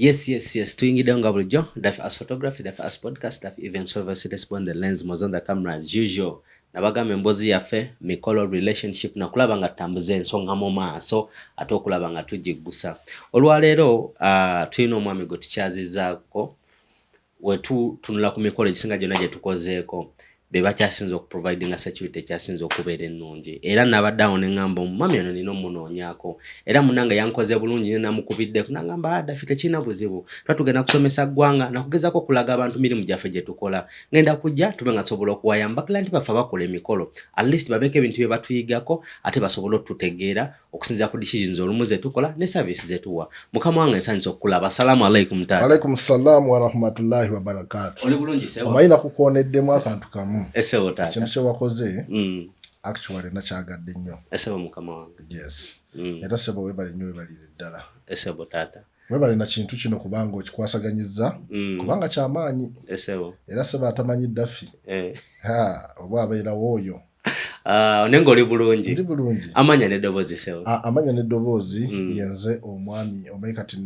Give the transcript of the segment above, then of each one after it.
Yes. Tuyingide nga bulijjo. Dafi as photography, dafi as podcast, dafi even service respond the lens mozon the camera as usual. Nabagamba emboozi yaffe mikolo relationship na kulaba nga tambuza ensonga mu maaso ate okulaba nga tugiggusa. Olwaleero tulina omwami gwe tukyazizaako wetu tunula ku mikolo egisinga gyonna gye tukozeeko be bakyasinza okuprovidinga security ekyasinza okubeera ennungi. Era nabadde awo ne ŋŋamba omumami ono nina omunoonyaako. Era munnange yankoze bulungi ne namukubiddeko n'aŋŋamba Dafi tekirina buzibu. Tuba tugenda kusomesa ggwanga nakugezaako okulaga abantu mirimu gyaffe gye tukola. Ngenda kujja tube nga tusobola okuwayamba baklanti baffe abakola emikolo. At least babeeko ebintu bye batuyigako ate basobole otutegeera okusinziira ku decisions olumu ze tukola ne service ze tuwa. Mukama wange nsanyusa okukulaba. Assalamu alaikum taata. Alaikum salaam wa rahmatullahi wa barakatuh. Oli bulungi sewa. Omayina kukoneddemu akantu kamu. Esewo taata. Kintu kye wakoze actually nakyagadde nnyo. Esewo mukama wange. Yes. Era sebo webale nnyo webalire ddala. Esewo taata. Webale na kintu kino kubanga okikwasaganyizza kubanga kyamaanyi. Esewo. Era sebo atamanyi Dafi. Oba abeera wooyo. Nengo oli bulungi. Ndi bulungi. Amanya n'eddoboozi sewo. Amanya n'eddoboozi yenze omwami omanyi kati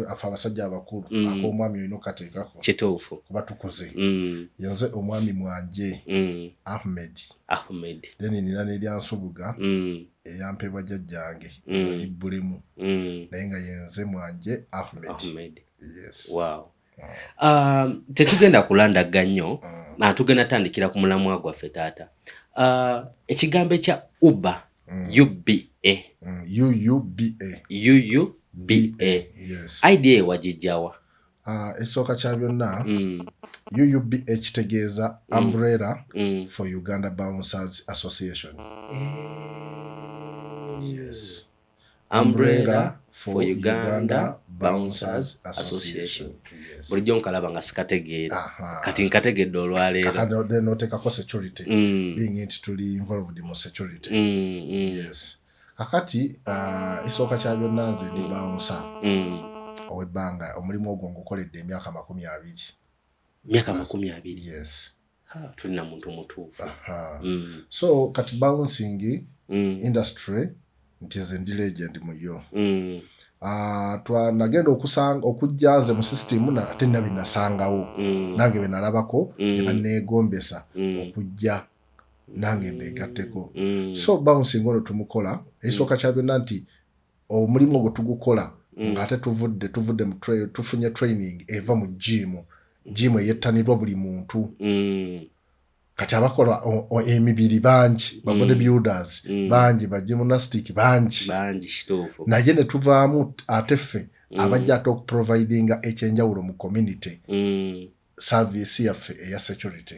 afa abasajja abakulu ak'omwami olina okateekako. Kituufu. Kuba tukuze. Yenze omwami Mwanje Ahmed. Then nina n'eryansubuga eyampebwa jjajjange Ibulimu naye nga yenze Mwanje Ahmed. Yes. Wow. Tetugenda kulandaga nnyo tugenda tandikira ku mulamwa gwaffe taata. Ekigambo ekya UBA UUBA yes. Idea wagijjawa? Esooka kya byonna UUBA kitegeeza Umbrella for Uganda Bouncers Association. Yes. Umbrella for Uganda Bouncers Association. Yes. Bulijjo nkalaba nga sikategeera. Kati nkategedde olwaleero. Kakati noteekako security. Being it tuli involved in security. Yes. Kakati esooka kya byonna nze ndi bouncer. Owebbanga omulimu ogwo ngukoledde emyaka 20. Myaka 20? Yes. Tulina muntu mutuufu. So kati bouncing industry nti nze ndi legend mu yo. Nagenda okujja nze mu system ate nabye nasangawo nange bwe nalabako ne banneegombesa okujja nange mbeegatteko. So bouncing ono tumukola ekisooka kya byonna nti omulimu ogwo tugukola ng'ate tufunye training eva mu gym eyettanirwa buli muntu. Kati abakola emibiri bangi ba bodybuilders bangi ba gymnastic bangi kituufu. Naye ne tuvaamu ate ffe abajja ate okuprovidinga ekyenjawulo mu community service yaffe eya security.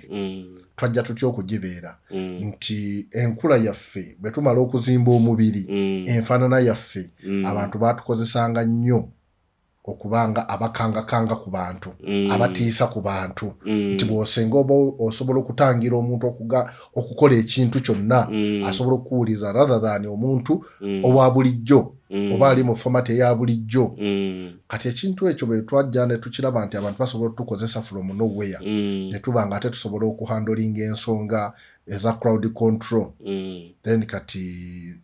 Twajja tutya okugibeera nti enkula yaffe bwe tumala okuzimba omubiri enfaanana yaffe abantu baatukozesanga nnyo okubanga abakangakanga ku bantu abatiisa ku bantu nti bw'osenga oba osobola okutangira omuntu okukola ekintu kyonna asobola okuwuliza rather than omuntu owa bulijjo oba ali mu format eya bulijjo. Kati ekintu ekyo bwe twajja ne tukiraba nti abantu basobola okutukozesa from nowhere ne tuba nga ate tusobola okuhandolinga ensonga eza crowd control. Then kati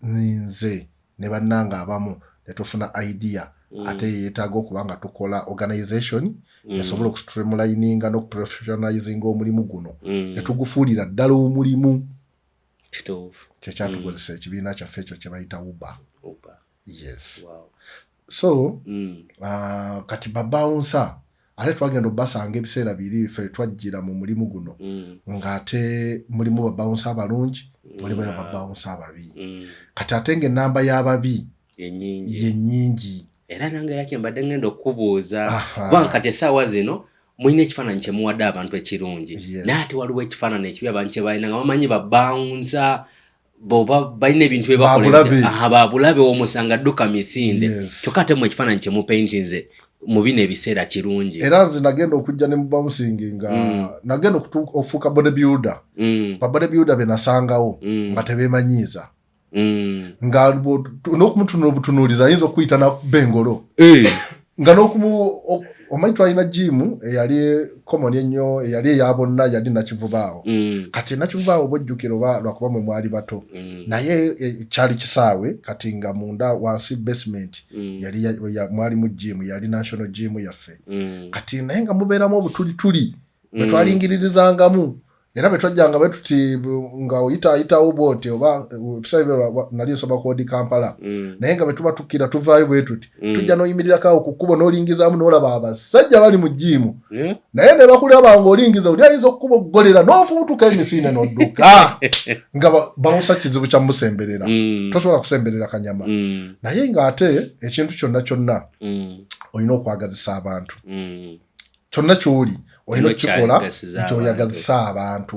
nze ne bannanga abamu ne tufuna idea ate yeetaaga okuba nga tukola organization esobola okustreamlininga n'okuprofessionalizinga omulimu guno ne tugufuulira ddala omulimu. Kyekyatugozesa ekibiina kyaffe ekyo kye bayita UBA. Yes. Wow. So kati babouncer ate twagenda obbasanga ebiseera biri ffe twajjira mu mulimu guno ng'ate mulimu babouncer abalungi mulimu babouncer ababi. Kati ate ng'ennamba y'ababi yennyingi. Era nange yake mbadde ngenda okubuuza kati essaawa zino mulina ekifaananyi kye muwadde abantu ekirungi naye ate waliwo ekifaananyi ekibi abantu kye balina nga bamanyi babouncer boba balina ebintu bye bakola babulabe omusanga dduka misinde kyokka ate mu ekifaananyi kye mupaintinze mu bino ebiseera kirungi. Era nze nagenda okujja ne mu bouncing nga nagenda okufuuka bodybuilder. Ba bodybuilder be nasangawo nga tebeemanyiiza. Nga n'okumutunula obutunuulizi ayinza okuyita na bengolo nga omanyi twalina gym eyali common ennyo eyali eyabonna yali nakivubaawo kati nakivubaawo bwojjukira oba lwakuba mwe mwali bato naye kyali kisaawe kati nga munda wansi basement yali mwali mu gym yali national gym yaffe kati naye nga mubeeramu obutulituli bwe twalingiririzangamu era bwe twajjanga bwe tuti nga oyitaayitawo bwoti oba ebisabe nali nsoma kodi Kampala naye nga bwe tuba tukkira tuvaayo bwe tuti tujja n'oyimirirako ku kkubo n'olingizaamu n'olaba abasajja bali mu gyimu naye ne bakulaba ng'olingiza oli ayinza okkuba okugolera n'ofubutuka emisiine n'odduka nga bawusa kizibu kya musemberera tosobola kusemberera kanyama naye ng'ate ekintu kyonna kyonna olina okwagazisa abantu kyonna ky'oli olina okukikola nky'oyagazisa abantu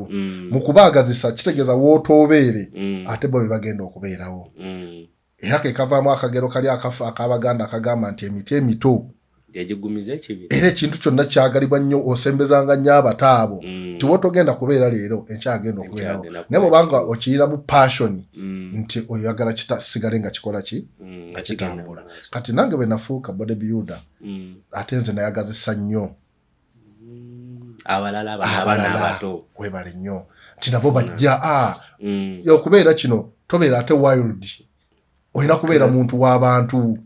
mu kubaagazisa kitegeeza wootobeere ate bo be bagenda okubeerawo era ke kavaamu akagero kali ak'Abaganda akagamba nti emiti emito era ekintu kyonna kyagalibwa nnyo osembezanga nnyo abataabo nti wootogenda kubeera leero enkyagenda okubeerawo naye bw'obanga okiyiramu passion nti oyagala kitasigale nga kikola ki nga kitambula kati nange bwe nafuuka bodybuilder ate nze nayagazisa nnyo abalala webale nnyo nti nabo bajja okubeera kino tobeera ate wild olina kubeera muntu w'abantu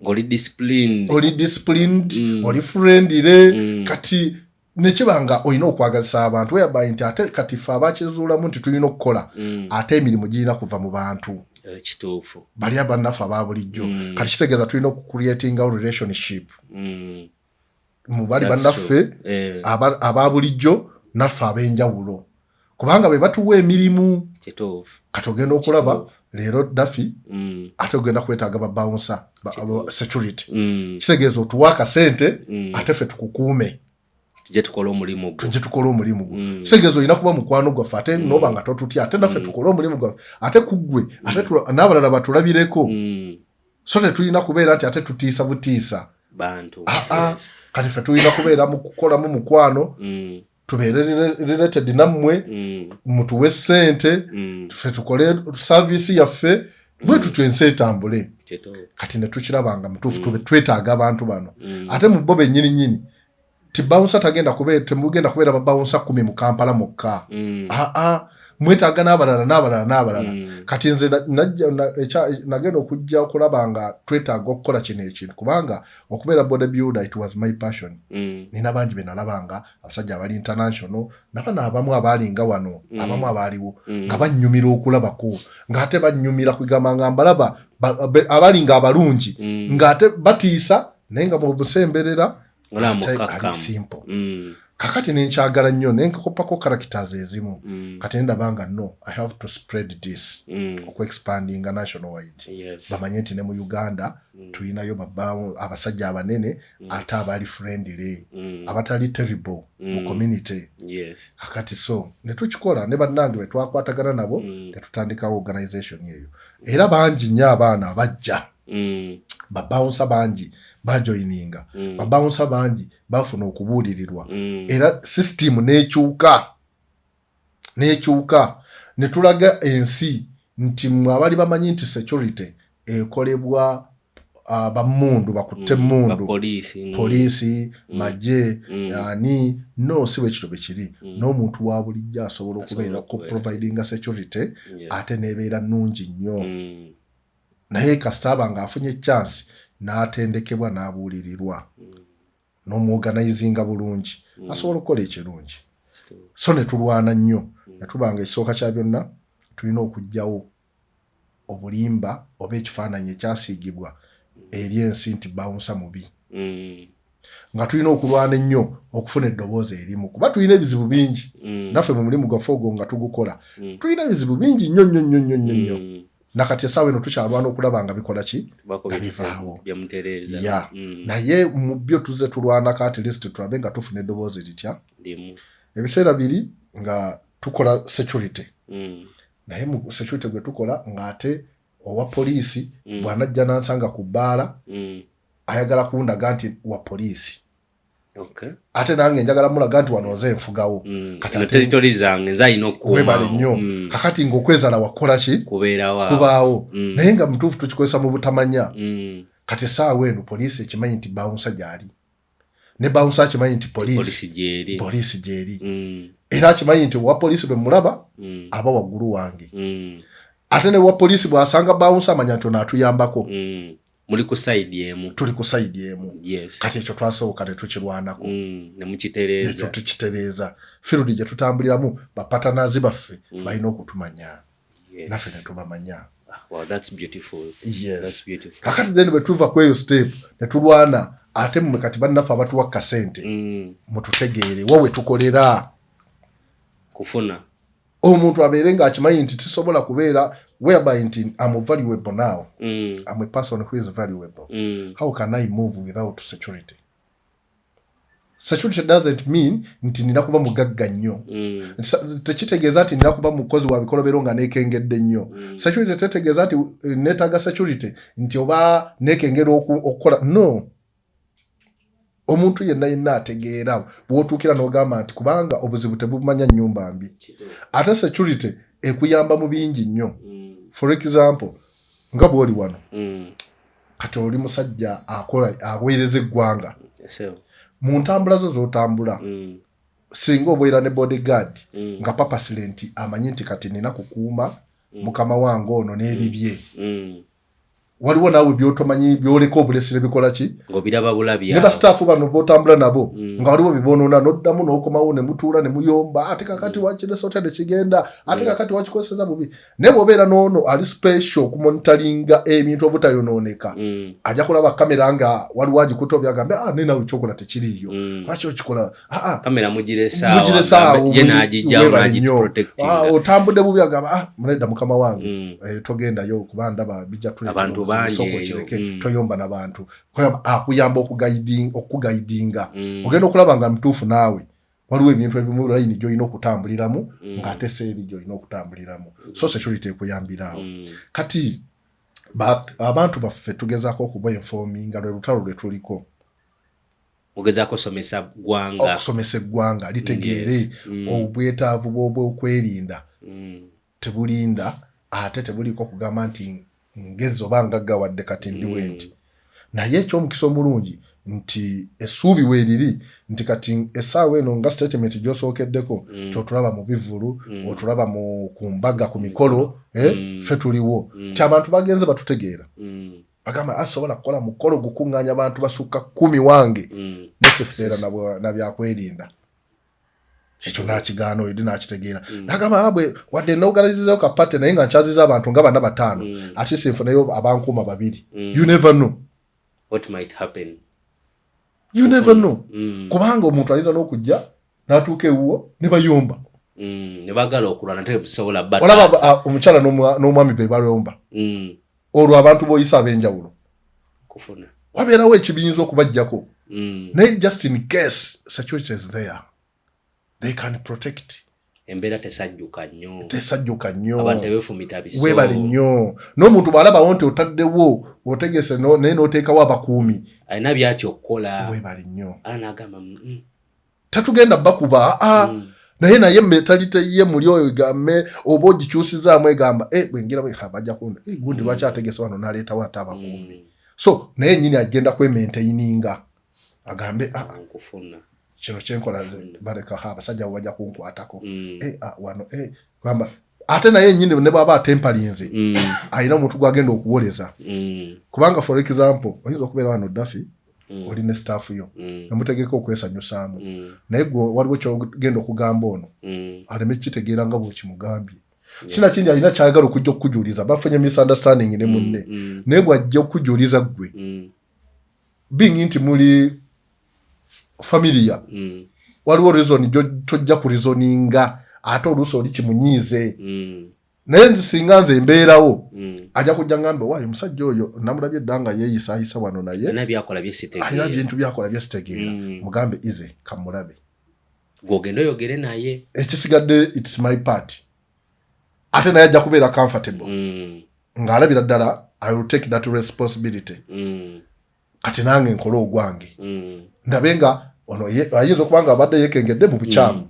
oli disciplined oli friendly kati nekibanga olina okwagazisa abantu whereby nti ate kati ffe abakizuulamu nti tulina okukola ate emirimu girina kuva mu bantu kituufu bali abannaffe aba bulijjo kati kitegeeza tulina okucreatinga relationship mu bali bannaffe aba bulijjo naffe ab'enjawulo kubanga be batuwa emirimu kati ogenda okulaba leero Daffy ate ogenda kwetaaga babawunsa security kitegeeza otuwa akasente ate ffe tukukuume tujje tukole omulimu gwo kitegeeza olina kuba mukwano gwaffe ate noba nga totutya ate naffe tukole omulimu gwaffe ate kuggwe ate n'abalala batulabireko so tetulina kubeera nti ate tutiisa butiisa bantu kati ffe tulina kubeera mu kukolamu mukwano tubeere related nammwe mutuwe ssente ffe tukole service yaffe bwe tutyo ensi etambule kati ne tukirabanga mutuufu twetaaga abantu bano ate mu bo bennyini tibawunsa temugenda kubeera babawunsa 10 mu Kampala mokka mwetaaga n'abalala kati nze nagenda okujja okulaba nga twetaaga okukola kino ekintu kubanga okubeera bodybuilder it was my passion nina bangi be nalabanga abasajja abali international nabana abamu abaalinga wano abamu abaaliwo nga bannyumira okulabako ng'ate bannyumira kwigamba nga mbalaba abalinga abalungi ng'ate batiisa naye nga mu busemberera ali simple kakati nenkyagala nnyo nenkopako characters ezimu kati ndabanga no I have to spread this okuexpandinga national wide bamanye nti ne mu Uganda tulinayo babaawo abasajja abanene ate abali friendly abatali terrible mu community kakati so netukikola ne bannange bwe twakwatagana nabo netutandikawo organization eyo era bangi nnyo abaana abajja babawunsa bangi bajoininga babawunsa bangi bafuna okubuulirirwa era system nekyuka netulaga ensi nti mwabali bamanyi nti security ekolebwa bamundu bakutte mundu polisi maje ani no siwe kitobe kiri n'omuntu wa bulijjo asobola okubeera ku providing security ate nebeera nnungi nnyo naye kasitaba nga afunye chance n'atendekebwa n'abuulirirwa n'omuorganizinga bulungi asobola okukola ekirungi so ne tulwana nnyo ne tubanga ekisooka kya byonna tulina okugjawo obulimba oba ekifaananyi ekyasiigibwa eri ensi nti bawunsa mubi nga tulina okulwana ennyo okufuna eddoboozi erimu kuba tulina ebizibu bingi naffe mu mulimu gwaffe ogwo nga tugukola tulina ebizibu bingi nnyo nakati esaawa eno tukyalwana okulaba nga bikola ki nga bivaawo naye mu byo tuze tulwanako at least tulabe nga tufuna eddoboozi litya ebiseera biri nga tukola security naye mu security gwe tukola ng'ate owa poliisi bw'anajja n'ansanga ku bbaala ayagala kundaga nti wa poliisi ate nange njagala mulaga nti wano nze enfugawo territory zange nze alina okuwebale nnyo kakati ng'okwezala wakola ki kubaawo naye nga mutuufu tukikozesa mu butamanya kati essaawa eno poliisi ekimanyi nti bawunsa gy'ali ne bouncer akimanyi nti police jeri era akimanyi nti wa police be mulaba aba waggulu wange ate ne wa police bwasanga bouncer amanya nti onatuyambako muli ku side emu tuli ku side emu yes kati ekyo twasooka tetukirwanako ne mukitereeza field gye tutambuliramu bapatanazi baffe balina okutumanya naffe ne tubamanya. Wow, that's beautiful. Yes. That's beautiful. Kakati then betuva kweyo step ne tulwana ate mu kati banaffe abatuwa kasente mututegeere wawe tukolera kufuna omuntu abeere nga akimanyi nti tisobola kubeera whereby nti I'm valuable now. I'm a person who is valuable. How can I move without security? Security doesn't mean nti nina kuba mugagga nnyo. Tekitegeeza nti nina kuba mukozi wa bikolobero nga neekengedde nnyo. Security tetegeeza nti neetaaga security nti oba neekengera okukola. No. Omuntu yenna ategeera bw'otuukira n'ogamba nti kubanga obuzibu tebumanya nnyumba mbi. Ate security ekuyamba mu bingi nnyo. For example, nga bw'oli wano. Kati oli musajja aweereza eggwanga. Mu ntambula zo z'otambula singa obeera ne bodyguard nga papa silenti amanyi nti kati nina kukuuma mukama wange ono n'ebibye waliwo naawe byotomanyi byoleka obulesire bikola ki ng'obiraba bulabi ne bastaafu bano b'otambula nabo nga waliwo bibonoona n'oddamu n'okomawo ne mutuula ne muyomba ate kakati wakiresa otya tekigenda ate kakati wakikozeseza bubi naye bw'obeera n'ono ali special okumonitalinga ebintu obutayonooneka ajja kulaba kamera nga waliwo agikutobya agambe ne naawe kyokola tekiriiyo lwaki okikola kamera mugiresaawo ye n'agijjawo n'agiprotectinga otambudde bubi agamba muledda mukama wange togendayo kuba ndaba bijja tuleta toyomba n'abantu akuyamba okugaidinga ogenda okulaba nga mituufu naawe waliwo ebintu ebimu layini gy'olina okutambuliramu ng'ate seeri gy'olina okutambuliramu so security ekuyambiraawo kati abantu baffe tugezaako okuba informinga lwe lutalo lwe tuliko ogezaako okusomesa eggwanga litegeere obwetaavu bw'okwerinda tebulinda ate tebuliko kugamba nti ngezi oba ngaggawadde kati ndi bwenti naye ekyomukisa omulungi nti essuubi weeriri nti kati essaawa eno nga statement gy'osookeddeko tyotulaba mu bivulu otulaba ku mbaga ku mikolo ffe tuliwo nti abantu bagenze batutegeera bagamba asobola kukola mukolo gukuŋŋaanya abantu basukka 10 wange nesifeera na byakwerinda ekyo n'akigaana oyo n'akitegeera n'agamba abwe wadde n'oganizizaayo kapate naye nga nkyaziza abantu nga 4-5 ate sinfunayo abankuuma 2 you never know what might happen. You never know. Kubanga omuntu ayinza n'okujja n'atuuka ewuwo ne bayomba ne bagala okulwana nate busobola bata olaba omukyala n'omwami be balomba olwo abantu boyisa ab'enjawulo kufuna wabeerawo ekibiyinza okubajjako naye just in case security is there they can protect. Embeera tesajjuka nnyo abantu befumita biso webale nnyo n'omuntu bw'alabawo nti otaddewo otegese naye n'oteekawo abakuumi alina byaki okukola webale nnyo n'agamba tatugenda bakuba naye mentalite ye muli oyo egamme oba ogikyusizaamu egamba bwengira bajja kunda gundi lwaki ategese wano n'aleetawo ate abakuumi so naye nnyini agenda kwemaintaininga agambe kufuna kino kyenkola baleka abasajja bo bajja kunkwatako wano kwamba ate naye nnyini ne bw'aba atempalinze alina omuntu gw'agenda okuwoleza kubanga for example oyinza okubeera wano Daffy oli ne staff yo namutegeka okwesanyusaamu naye waliwo kyogenda okugamba ono aleme kitegeera nga bw'okimugambye sina kindi alina kyayagala okujja okukujuliza bafunye misunderstanding ne munne naye bw'ajja okukujuliza ggwe being nti muli familia waliwo reason tojja ku reasoninga ate oluusi oli kimunyiize naye nzi singa nze mbeerawo ajja kujja ngambe waayo omusajja oyo namulabye edda nga yeeyisaayisa wano naye alina bintu byakola bye sitegeera mugambe ize kamulabe gw'ogenda oyogere naye ekisigadde its my part ate naye ajja kubeera comfortable ng'alabira ddala I will take that responsibility kati nange nkole ogwange ndabe nga ono ayinza okuba nga abadde yeekengedde mu bukyamu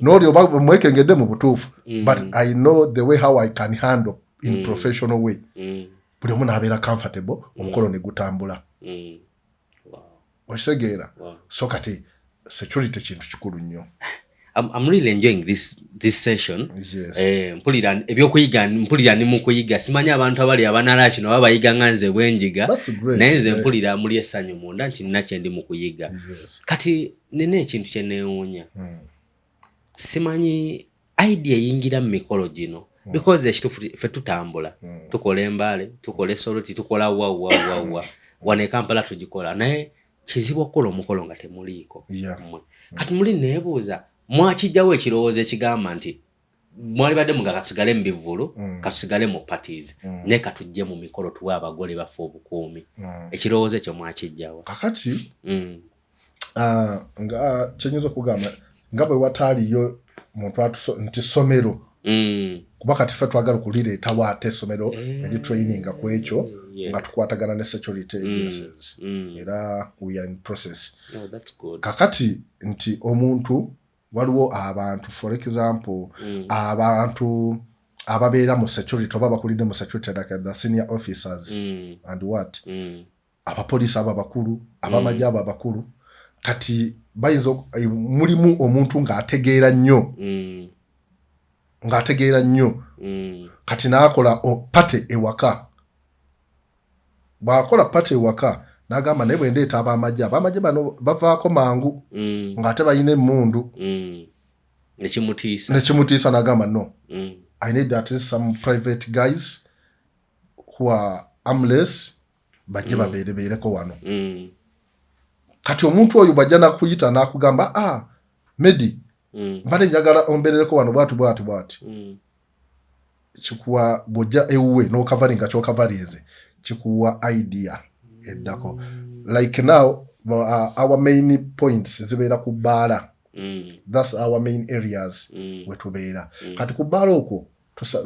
n'oli oba mwekengedde mu butuufu but I know the way how I can handle in professional way buli omu n'abeera comfortable omukolo ne gutambula Okisegeera. So kati security kintu kikulu nnyo. I'm really enjoying this session. Yes. Mpulira ebyokuyiga mpulira ni mu kuyiga simanyi abantu abali abanala kino babayiga nganze bwenjiga naye mpulira muri essanyu munda nti nnache ndi mu kuyiga. Yes. Kati nene ekintu kye neewuunya. Simanyi idea yingira mu mikolo gino because ekitu ffe tutambula tukola embale tukola soloti tukola wa wane Kampala tugikola naye kizibu okukola omukolo nga temuliiko. Kati muli neebuuza mwakijjawo ekirowoozo ekigamba nti mwali badde muga kasigale mu bivvulu katusigale mu parties naye katujje mu mikolo tuwe abagole bafe obukuumi ekirowoozo ekyo mwakijjawo kakati nga kyenyinza okugamba nga bwe wataaliyo muntu nti somero kuba kati ffe twagala okulireetawo ate essomero eri traininga ku ekyo nga tukwatagana ne security agencies era we are in process. Kakati nti omuntu waliwo abantu for example abantu ababeera mu security oba bakulidde mu security like the senior officers and what abapoliisi aba bakulu abamajje aba bakulu kati bayinza mulimu omuntu ng'ategeera nnyo kati n'akola pate ewaka bw'akola pate ewaka n'agamba naye bwe ndeeta abamajje bano bavaako mangu ng'ate balina emmundu nekimutiisa n'agamba no I need at least some private guys who are armless bajje babeerebeereko wano. Kati omuntu oyo bajja nakuyita n'akugamba Medi mbadde njagala ombeerereko wano bwati kikuwa bw'ojja ewuwe n'okavaringa ky'okavarize kikuwa idea eddako like now our main points zibeera ku bbaala. That's our main areas we tubeera kati ku bbaala okwo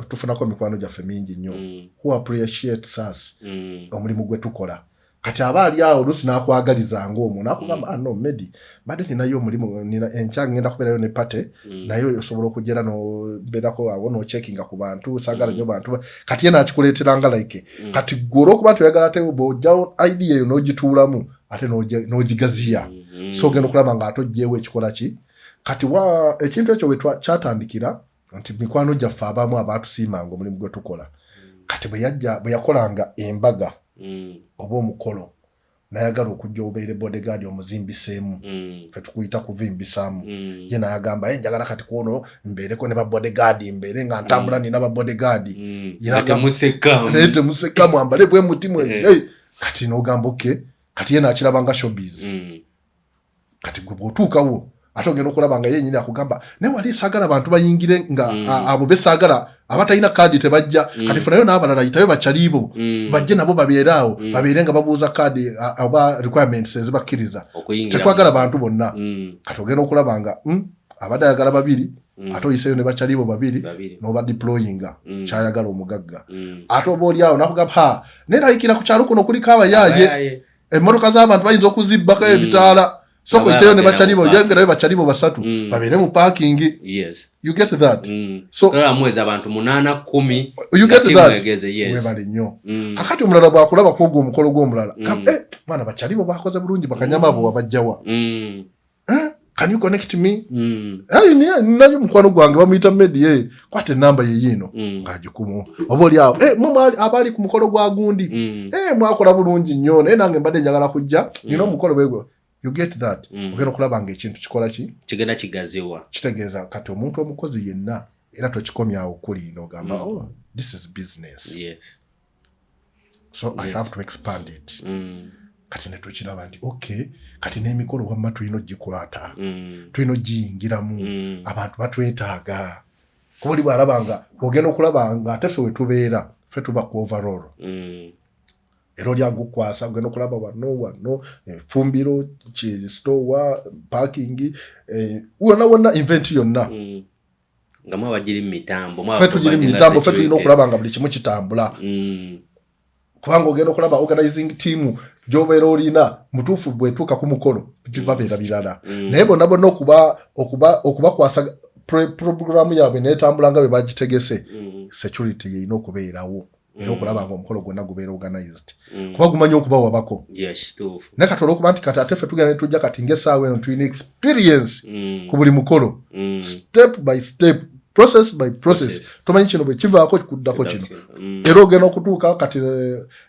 tufunako mikwano gyaffe mingi nnyo who appreciates us omulimu gwe tukola kati abaali awo oluusi n'akwagalizanga omwo n'akugamba no Medi badde ninayo omulimu enkya ngenda kubeerayo ne pate naye osobola okujjera nobeerako awo nocheckinga ku bantu saagala nnyo bantu kati ye nakikuleeteranga like kati gwe olw'okuba nti oyagala ate bw'ojjawo idea eyo n'ogituulamu ate n'ogigaziya so ogenda okulaba ng'ate oggyeewo ekikola ki kati ekintu ekyo kyatandikira nti mikwano gyaffe abamu abaatusiimanga omulimu gwe tukola kati bwe yakolanga embaga oba omukolo nayagala okujja obeere bodyguard omuzimbiseemu ffe tukuyita kuvimbisaamu ye nayagamba njagala kati kuono mbeereko ne ba bodyguard mbeere nga ntambula nina ba bodyguard naye temusekamu ambale bwe mutimu kati n'ogamba okay kati ye nakirabanga showbiz kati gwe bw'otuukawo ate ogenda okulaba nga yennyini akugamba naye wali saagala abantu bayingire nga abo besaagala abatalina kaadi tebajja kati funayo n'abalala yitayo bakyaliibo bajje nabo babeere awo babeere nga babuuza kaadi oba requirements ezibakkiriza tetwagala bantu bonna kati ogenda okulaba nga abadde ayagala babiri ate oyiseyo ne bakyaliibo babiri n'oba deployinga kyayagala omugagga ate oba oli awo nakugamba naye nalikira ku kyalo kuno kuliko abayaaye emmotoka z'abantu bayinza okuzibbako ebitaala soko iteyo ne bakyalibo yengerayo bakyalibo basatu babeere mu parking. You get that? So mwezi abantu 8-10 you get that we bali nnyo kakati omulala bwakulaba ko gwo omukolo gw'omulala mwana bakyalibo bakoze bulungi bakanyama abo wabajjawa can you connect me nayo mukwano gwange bamuyita Medi kwate namba ye yino ngagikumu oba oli awo abali ku mukolo gwa gundi mwakola bulungi nnyo naye nange mbadde njagala kujja nina omukolo bwegwo. You get that? Ogenda okulaba nga ekintu kikola ki kigenda kigaziwa kitegeeza kati omuntu omukozi yenna era tokikomyawo kuli n'ogamba this is business. So I have to expand it. Kati ne tukiraba nti okay kati n'emikolo wamma tulina ogikwata tulina ogiyingiramu abantu batwetaaga kuba oli bw'alaba nga ogenda okulaba nga ate ffe we tubeera ffe tuba ku overall era oli agukwasa ogenda okulaba wano efumbiro store parking wonna event yonna nga mwabagiri mu mitambo ffe tugiri mu mitambo ffe tulina okulaba nga buli kimu kitambula kubanga ogenda okulaba organizing team gy'obeera olina mutuufu bwetuuka ku mukolo babeera birala naye bonna okubakwasa programu yaabwe neetambula nga bwe bagitegese security yeyina okubeerawo era okulaba nga omukolo gwonna gubeera organized kuba gumanyi okuba wabako ne kati olwokuba nti kati ate ffe tugenda ne tujja kati ng'essaawa eno tulina experience ku buli mukolo step by step process by process tumanyi kino bwe kivaako kuddako kino era ogenda okutuuka kati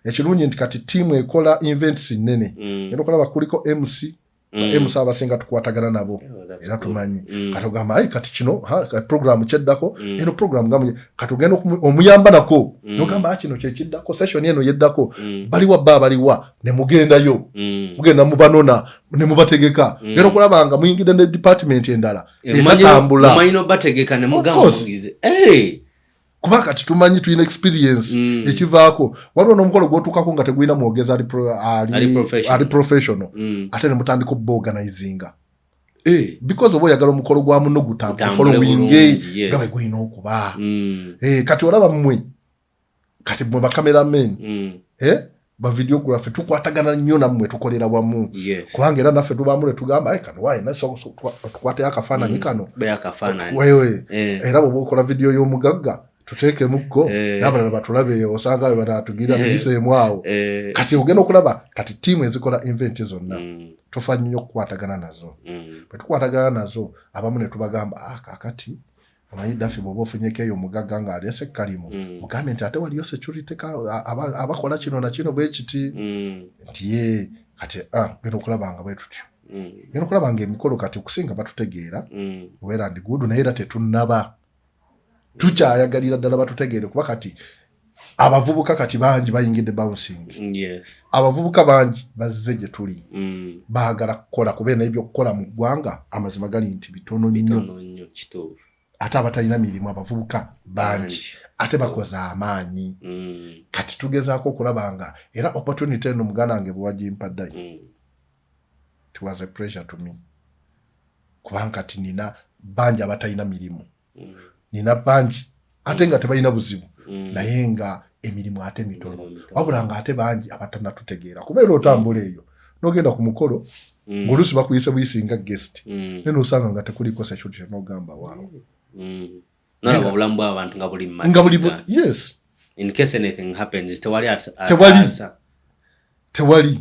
ekirungi nti kati tiimu ekola events nnene era okulaba kuliko MC MC abasinga tukwatagana nabo era tumanyi kati ogamba ayi kati kino program kyeddako eno program gamu kati ogenda omuyamba nako nogamba kino kyekiddako session eno yeddako baliwa ne mugendayo mugenda mubanona ne mubategeka era okulaba nga muyingidde ne department endala etatambula mumanyi nobategeka ne mugamba mugize kuba kati tumanyi tulina experience ekivaako waliwo n'omukolo gw'otuukako nga tegulina mwogezi ali professional ate ne mutandika obba organizinga because oba oyagala omukolo gwa muno gutambula following nga bwe gulina okuba kati olaba mmwe kati mmwe bacameramen bavideography tukwatagana nnyo nammwe tukolera wamu kubanga era naffe tubaamu ne tugamba kano waayina tukwateyo akafaananyi kano era bw'oba okola vidiyo y'omugagga tuteeke mukko n'abalala batulabe osanga batatugira tugiseemu awo kati ogenda okulaba kati tiimu ezikola event zonna tufa nnyo okukwatagana nazo bwe tukwatagana nazo abamu ne tubagamba kakati omanyi Daffy bw'oba ofunyeko eyo omugagga ng'aleese ekkalimu mugambe nti ate waliyo security abakola kino na kino bwe kiti nti kati genda okulaba nga bwe tutyo genda okulaba nga emikolo kati okusinga batutegeera weera ndi gudu naye era tetunnaba tukyayagalira ddala batutegeere kuba kati abavubuka kati bangi bayingidde bouncing abavubuka bangi bazze gye tuli baagala kukola kubeera n'ebyokukola mu ggwanga amazima gali nti bitono nnyo ate abatalina mirimu abavubuka bangi ate bakoze amaanyi kati tugezaako okulaba nga era opportunity eno muganda wange bwe wagimpaddayo it was a pressure to me kubanga kati nina bangi abatalina mirimu nina bangi ate nga tebalina buzibu naye nga emirimu ate mitono wabula nga ate bangi abatanatutegeera kubeera otambula eyo n'ogenda ku mukolo ng'oluusi bakuyise buyisi nga guest ne n'osanga nga tekuliko security n'ogamba waawe obulamu bw'abantu nga buli yes in case anything happens tewali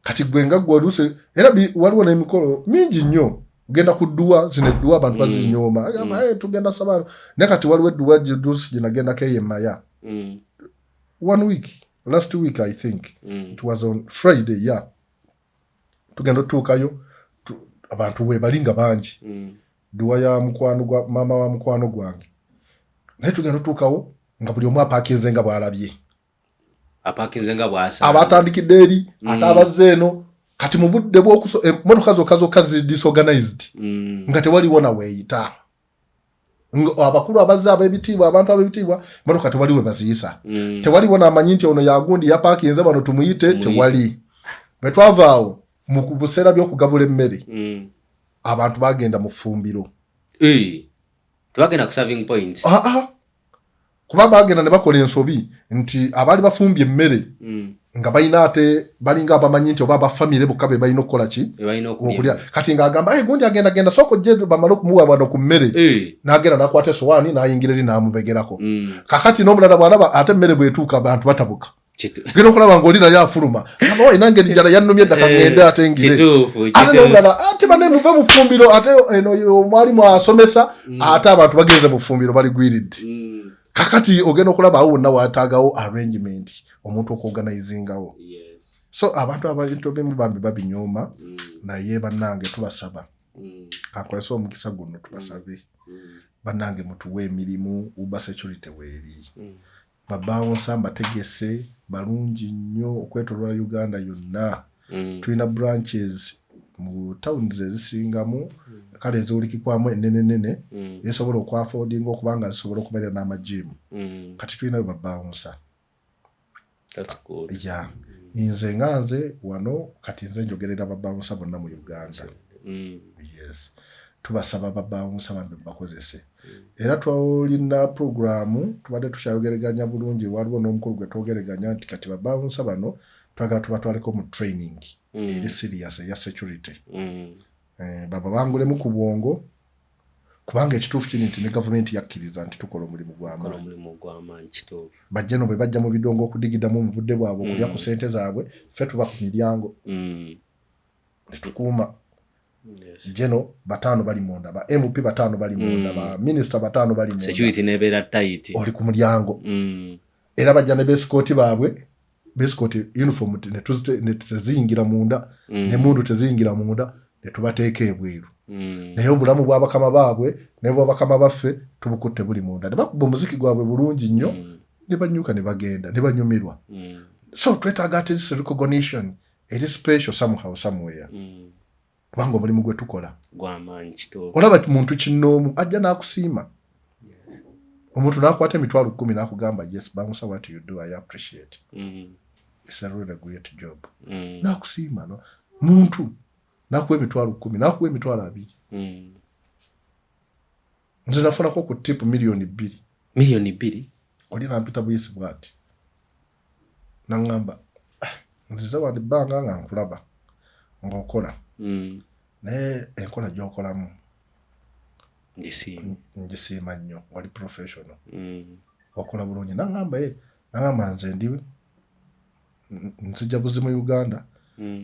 kati gwe nga gwe oluusi era waliwo n'emikolo mingi nnyo genda kudduwa zino edduwa abantu bazinyooma agamba tugenda sabano ne kati waliwo edduwa gidusi ginagendako eyemaya 1 week last week I think it was on Friday tugenda otuukayo abantu webalinga bangi duwa ya mukwano gwa mama wa mukwano gwange naye tugenda otuukawo nga buli omu apaakinze nga bw'alabye abatandikidde eri ate abazze eno kati mu budde bw'okumotoka zokka zi disorganized nga tewaliwo naweeyita abakulu abazze ab'ebitiibwa abantu ab'ebitiibwa motoka tewali we baziyisa tewaliwo n'amanyi nti ono yagundi yapaakinze bano tumuyite tewali bwe twava awo mu buseera by'okugabula emmere abantu bagenda mu ffumbiro tebagenda ku serving points kuba bagenda ne bakola ensobi nti abaali bafumbye emmere nga balina ate balinga abamanyi nti oba abafamire bokka be balina okukola ki okulya kati ng'agamba gundi agenda sooka ojje bamale okumuwa bano ku mmere n'agenda n'akwata esowaani n'ayingira eri n'amubegerako kakati n'omulala bw'alaba ate emmere bw'etuuka abantu batabuka genda okulaba ng'oli naye afuluma abawayi nange enjala yannumye eddaka ngende ate ngire ate n'omulala ate bane muve mu ffumbiro ate eno omwalimu asomesa ate abantu bagenze mu ffumbiro baligwiridde kakati ogenda okulaba awo wonna waataagawo arrangement omuntu okuorganizingawo so abantu abantu bemu bambi babinyooma naye bannange tubasaba kakwesa omukisa guno tubasabe bannange mutuwe emirimu uba security weeri babawonsa mbategese balungi nnyo okwetoloola Uganda yonna tulina branches mu towns ezisingamu kale eziwulikikwamu ennene ezisobola okwafoodinga okubanga zisobola okubeera n'amajimu kati tulinayo babawonsa nze nga nze wano kati nze njogerera babawonsa bonna mu Uganda yes tubasaba babawonsa bambi bakozese era twalina programu tubadde tukyayogeraganya bulungi waliwo n'omukulu gwe twogeraganya nti kati babawonsa bano twagala tubatwaleko mu training eri serious eya security baba bangulemu ku bwongo kubanga ekituufu kiri nti ne gavumenti yakkiriza nti tukola omulimu gw'amaanyi bajja no bwe bajja mu bidongo okudigiddamu mu budde bwabwe okulya ku ssente zaabwe ffe tuba ku miryango ne tukuuma jeno 5 bali munda ba MP 5 bali munda ba minister 5 bali munda security nebeera tight oli ku mulyango era bajja ne bescout baabwe bescout uniform ne tuzingira munda ne mundu tezingira munda ne tubateeka ebweru naye obulamu bw'abakama baabwe ne bw'abakama baffe tubukutte buli munda ne bakuba omuziki gwabwe bulungi nnyo ne banyuka ne bagenda ne banyumirwa so twetaaga this recognition it is special somehow somewhere kubanga omulimu gwe tukola gw'amaanyi kituufu olaba muntu kinnoomu ajja n'akusiima omuntu n'akwata emitwalo 10 n'akugamba yes bamusa what you do I appreciate it's a really great job n'akusiima no muntu n'akuwa emitwalo 10 n'akuwa emitwalo 2 nze nafunako ku tip million 2 oli nampita buyisi bwati n'angamba nzize wadi banga nga nkulaba ng'okola naye enkola gy'okolamu ngisiima nnyo wali professional okola bulungi n'angamba nze ndiwe nzija buzi mu Uganda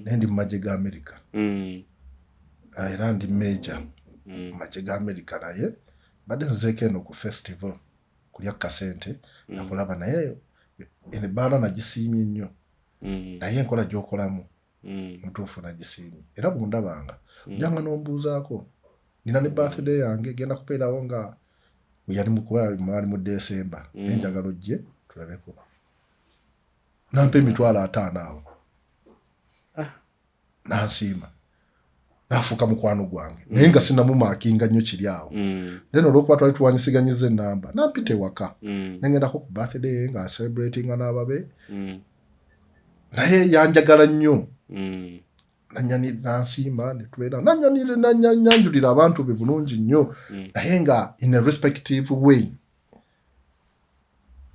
naye ndi mu magye ga America era ndi major mu magye ga America naye badde nzeeko eno ku festival kulya kasente nakulaba naye ene baala nagisiimye nnyo naye enkola gy'okolamu mutuufu nagisiimye era bundabanga njanga n'ombuuzaako nina ne birthday yange genda kupeerawo nga yali mwali mu December naye njagala ojje tulabeko nampa emitwalo 5 awo nansiima nafuuka mukwano gwange naye nga sinamumakinga nnyo kiri awo then olwokuba twali tuwanyisiganyiza ennamba nampita ewaka nengendako ku birthday nga celebratinga n'ababe naye yanjagala nnyo nansiima netubeera nanyanjulira abantu be bulungi nnyo naye nga in a respective way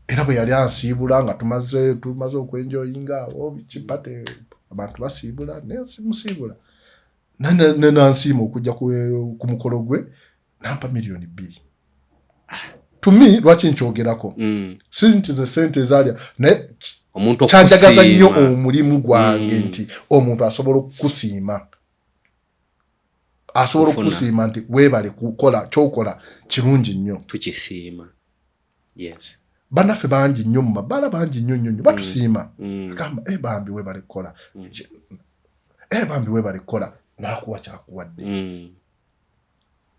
era bwe yali ansiibula nga tumaze okwenjoyinga awo bikipate abantu basiibula naye simusiibula nansiima okujja ku mukolo gwe nampa million 2 tumi lwaki nkyogerako sinti ze sente ezaalya naye kyanjagaza nnyo omulimu gwange nti omuntu asobola okukusiima nti weebale kukola kyokola kirungi nnyo tukisiima yes bannaffe bangi nnyo mu mabbala bangi nnyo batusiima agamba bambi weebale kukola bambi weebale kukola n'akuwa kyakuwadde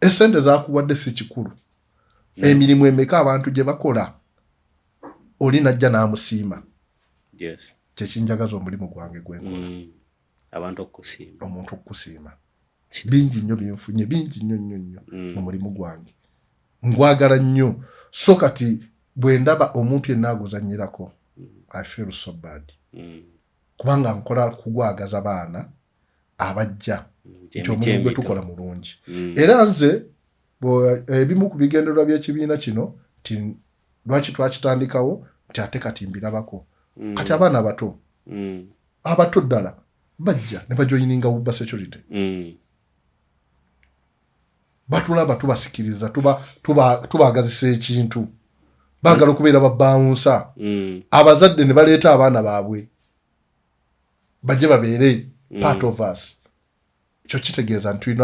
essente zaakuwadde si kikulu emirimu emeka abantu gye bakola oli najja n'amusiima kyekinjagaza omulimu gwange gwenkola abantu okusiima omuntu okusiima bingi nnyo byenfunye bingi nnyo mu mulimu gwange ngwagala nnyo so kati bwe ndaba omuntu yenna aguzannyirako I feel so bad kubanga nkola kugwagaza baana abajja nti omulimu gwe tukola mulungi era nze ebimu ku bigendererwa by'ekibiina kino ti lwaki twakitandikawo nti ate kati mbirabako kati abaana abato ddala bajja ne bajoyininga Uber security batulaba tubasikiriza tubagazisa ekintu baagala okubeera babawunsa abazadde ne baleeta abaana baabwe bajje babeere part of us ekyo kitegeeza nti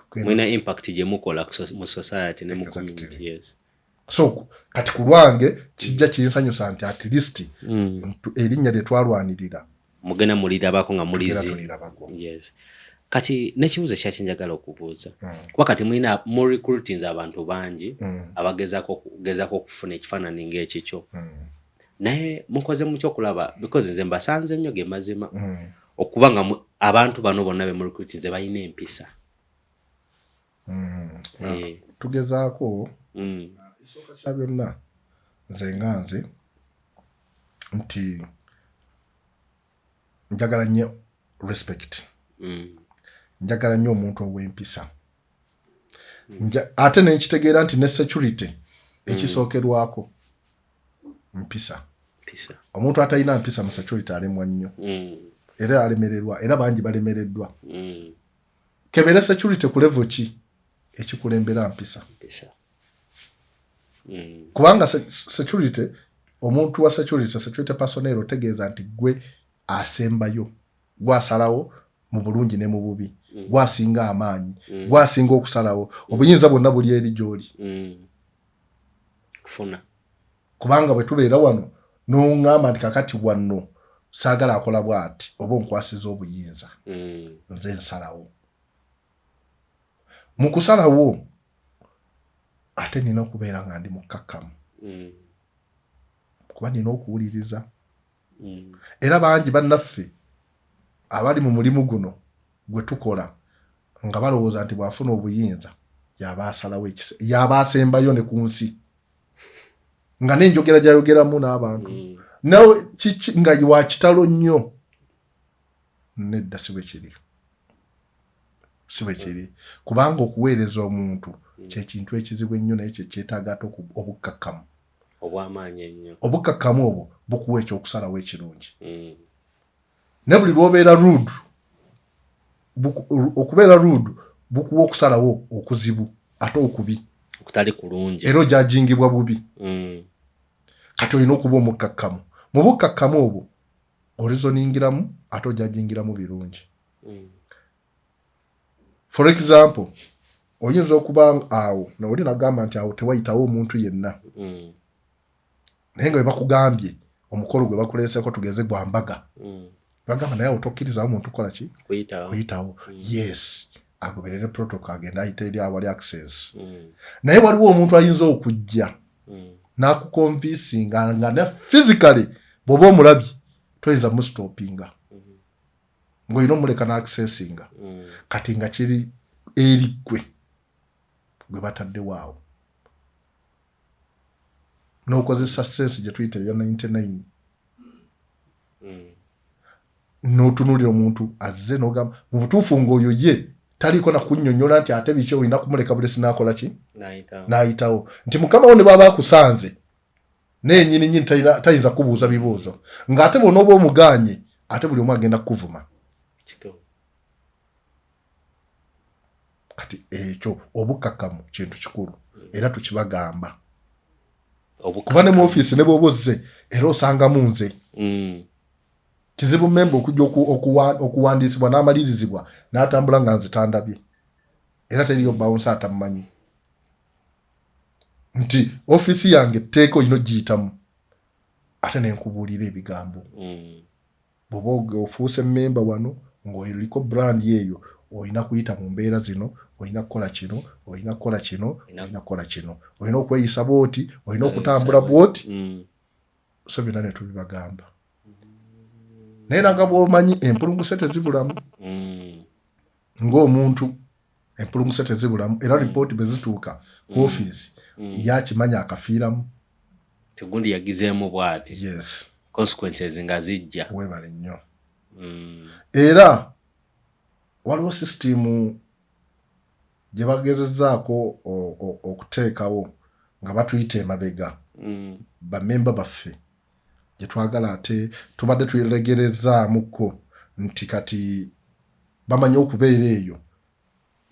tulina impact gye mukola mu society ne mu community yes so kati ku lwange kijja kinsanyusa nti at least erinnya lye twalwanirira mugenda mulirabako nga mulizi yes kati nekibuuzo kyakinjagala okubuuza kuba kati mulina mu recruitings abantu bangi abagezaako okufuna ekifaananyi ng'ekikyo naye mukoze mutya okulaba because nze mbasanze nnyo ge mazima okuba nga abantu bano bonna be mu recruitings balina empisa tugezaako isooka kya byonna nze nti njagala nnyo respect njagala nnyo omuntu ow'empisa ate nenkitegeera nti ne security ekisookerwako mpisa omuntu atalina mpisa mu security alemwa nnyo era alemererwa era bangi balemereddwa kebere security ku level ki ekikulembera mpisa kubanga security omuntu wa security personnel otegeeza nti gwe asembayo gwasalawo mu bulungi ne mu bubi gwasinga amaanyi gwasinga okusalawo obuyinza bwonna buli eri gy'oli kufuna kubanga bwe tubeera wano n'oŋŋamba nti kakati wano saagala akola bw'ati oba onkwasiza obuyinza nze nsalawo mu kusalawo ate nina okubeera nga ndi mukkakkamu kuba nina okuwuliriza era bangi bannaffe abali mu mulimu guno gwe tukola nga balowooza nti bw'afuna obuyinza yaba asalawo yaba asembayo ne ku nsi nga n'enjogera gy'ayogeramu n'abantu nawe nga wa kitalo nnyo nedda si bwe kiri kubanga okuweereza omuntu kyekintu ekizibu ennyo naye kyekyetaaga ate obukkakkamu obw'amaanyi ennyo obukkakkamu obwo bukuwa ekyokusalawo ekirungi ne buli lw'obeera rude okubeera rude bukuwa okusalawo okuzibu ate okubi okutali kulungi era ojajingibwa bubi kati olina okuba omukkakkamu mu bukkakkamu obwo orizoningiramu ate ojajingiramu birungi for example oyinza okuba awo noli nagamba nti awo tewayitawo omuntu yenna naye nga bwe bakugambye omukolo gwe bakuleeseko tugeze gwa mbaga bagamba naye awo tokkirizawo omuntu kukola ki kuyitawo yes agoberere protocol agenda ayita eri awali access naye waliwo omuntu ayinza okujja n'akukonvinsinga nga ne physically bw'oba omulabye toyinza mustopinga ng'olina omuleka n'accessinga kati nga kiri eri gwe bataddewo awo n'okozesa sense gye tuyita eya 99 n'otunuulira omuntu azze n'ogamba mu butuufu ng'oyo ye taliiko nakunnyonnyola nti ate biki olina kumuleka bulesi n'akola ki n'ayitawo nti mukama wo ne bw'aba akusanze n'ennyininyini tayinza kubuuza bibuuzo ng'ate bw'onooba omuganye ate buli omu agenda kukuvuma kati ekyo obukkakkamu kintu kikulu era tukibagamba kuba ne mu ofiisi ne bw'oba ozze era osangamu nze kizibu mmemba okujja okuwandiisibwa n'amalirizibwa n'atambula nga nze tandabye era teriyo bawunsi atamumanyi nti ofiisi yange etteeka olina ogiyitamu ate nenkubuulira ebigambo bw'oba ofuuse mmemba wano ng'oliko brandi eyo olina kuyita mu mbeera zino olina kukola kino olina kukola kino olina kukola kino olina okweyisa bwoti olina okutambula bwoti so byonna ne tubibagamba naye nanga bw'omanyi empulunguse tezibulamu ng'omuntu empulunguse tezibulamu era ripooti bwe zituuka ku ofiisi yakimanya akafiiramu tegundi yagizeemu bw'ati yes consequences nga zijja weebale nnyo era waliwo sisitimu gye bagezezzaako okuteekawo nga batuyita emabega bammemba baffe gye twagala ate tubadde tweregerezaamuko nti kati bamanyi okubeera eyo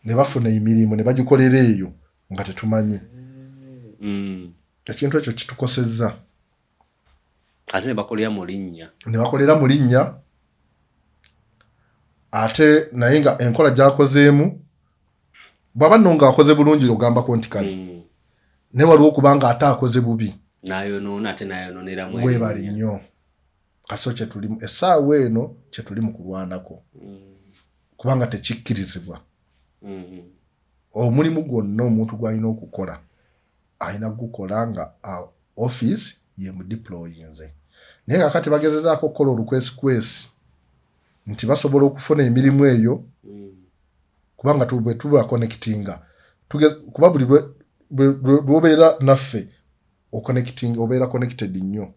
ne bafuna emirimu ne bagikolera eyo nga tetumanyi ekintu ekyo kitukosezza ate ne bakolera mu linnya ate naye nga enkola gy'akozeemu bw'aba nno ng'akoze bulungi ogambako nti kale naye waliwo okubanga ate akoze bubi weebale nnyo kaso kyetulimu essaawa eno kyetuli mu kulwanako kubanga tekikkirizibwa omulimu gwonna omuntu gw'alina okukola alina gukola nga ofiisi ye mudiployinze naye kakati bagezezaako okukola olukwesikwesi nti basobola okufuna emirimu eyo kubanga bwe tuba connectinga kuba buli lw'obeera naffe obeera connected nnyo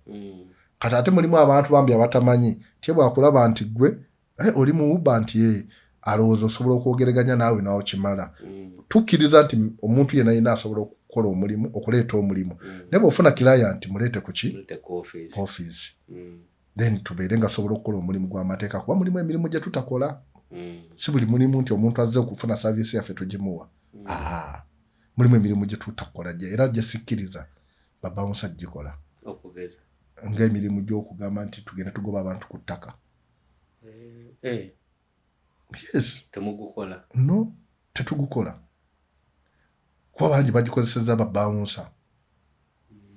kati ate mulimu abantu bambi abatamanyi tie bwakulaba nti gwe oli muwuba nti alowooza osobola okwogeraganya naawe nawe kimala tukkiriza nti omuntu yenna yenna asobola okukola omulimu okuleeta omulimu naye bw'ofuna client muleete ku ofiisi then tubeere nga asobola okukola omulimu gw'amateeka kuba mulimu emirimu gye tutakola si buli mulimu nti omuntu azze okufuna saavisi yaffe tugimuwa mulimu emirimu gye tutakola gye era gye sikkiriza babawunsa gikola okugeza ng'emirimu gy'okugamba nti tugenda tugoba abantu ku ttaka. Yes. Temugukola. No, tetugukola. Kuba bangi bagikozeseza babawunsa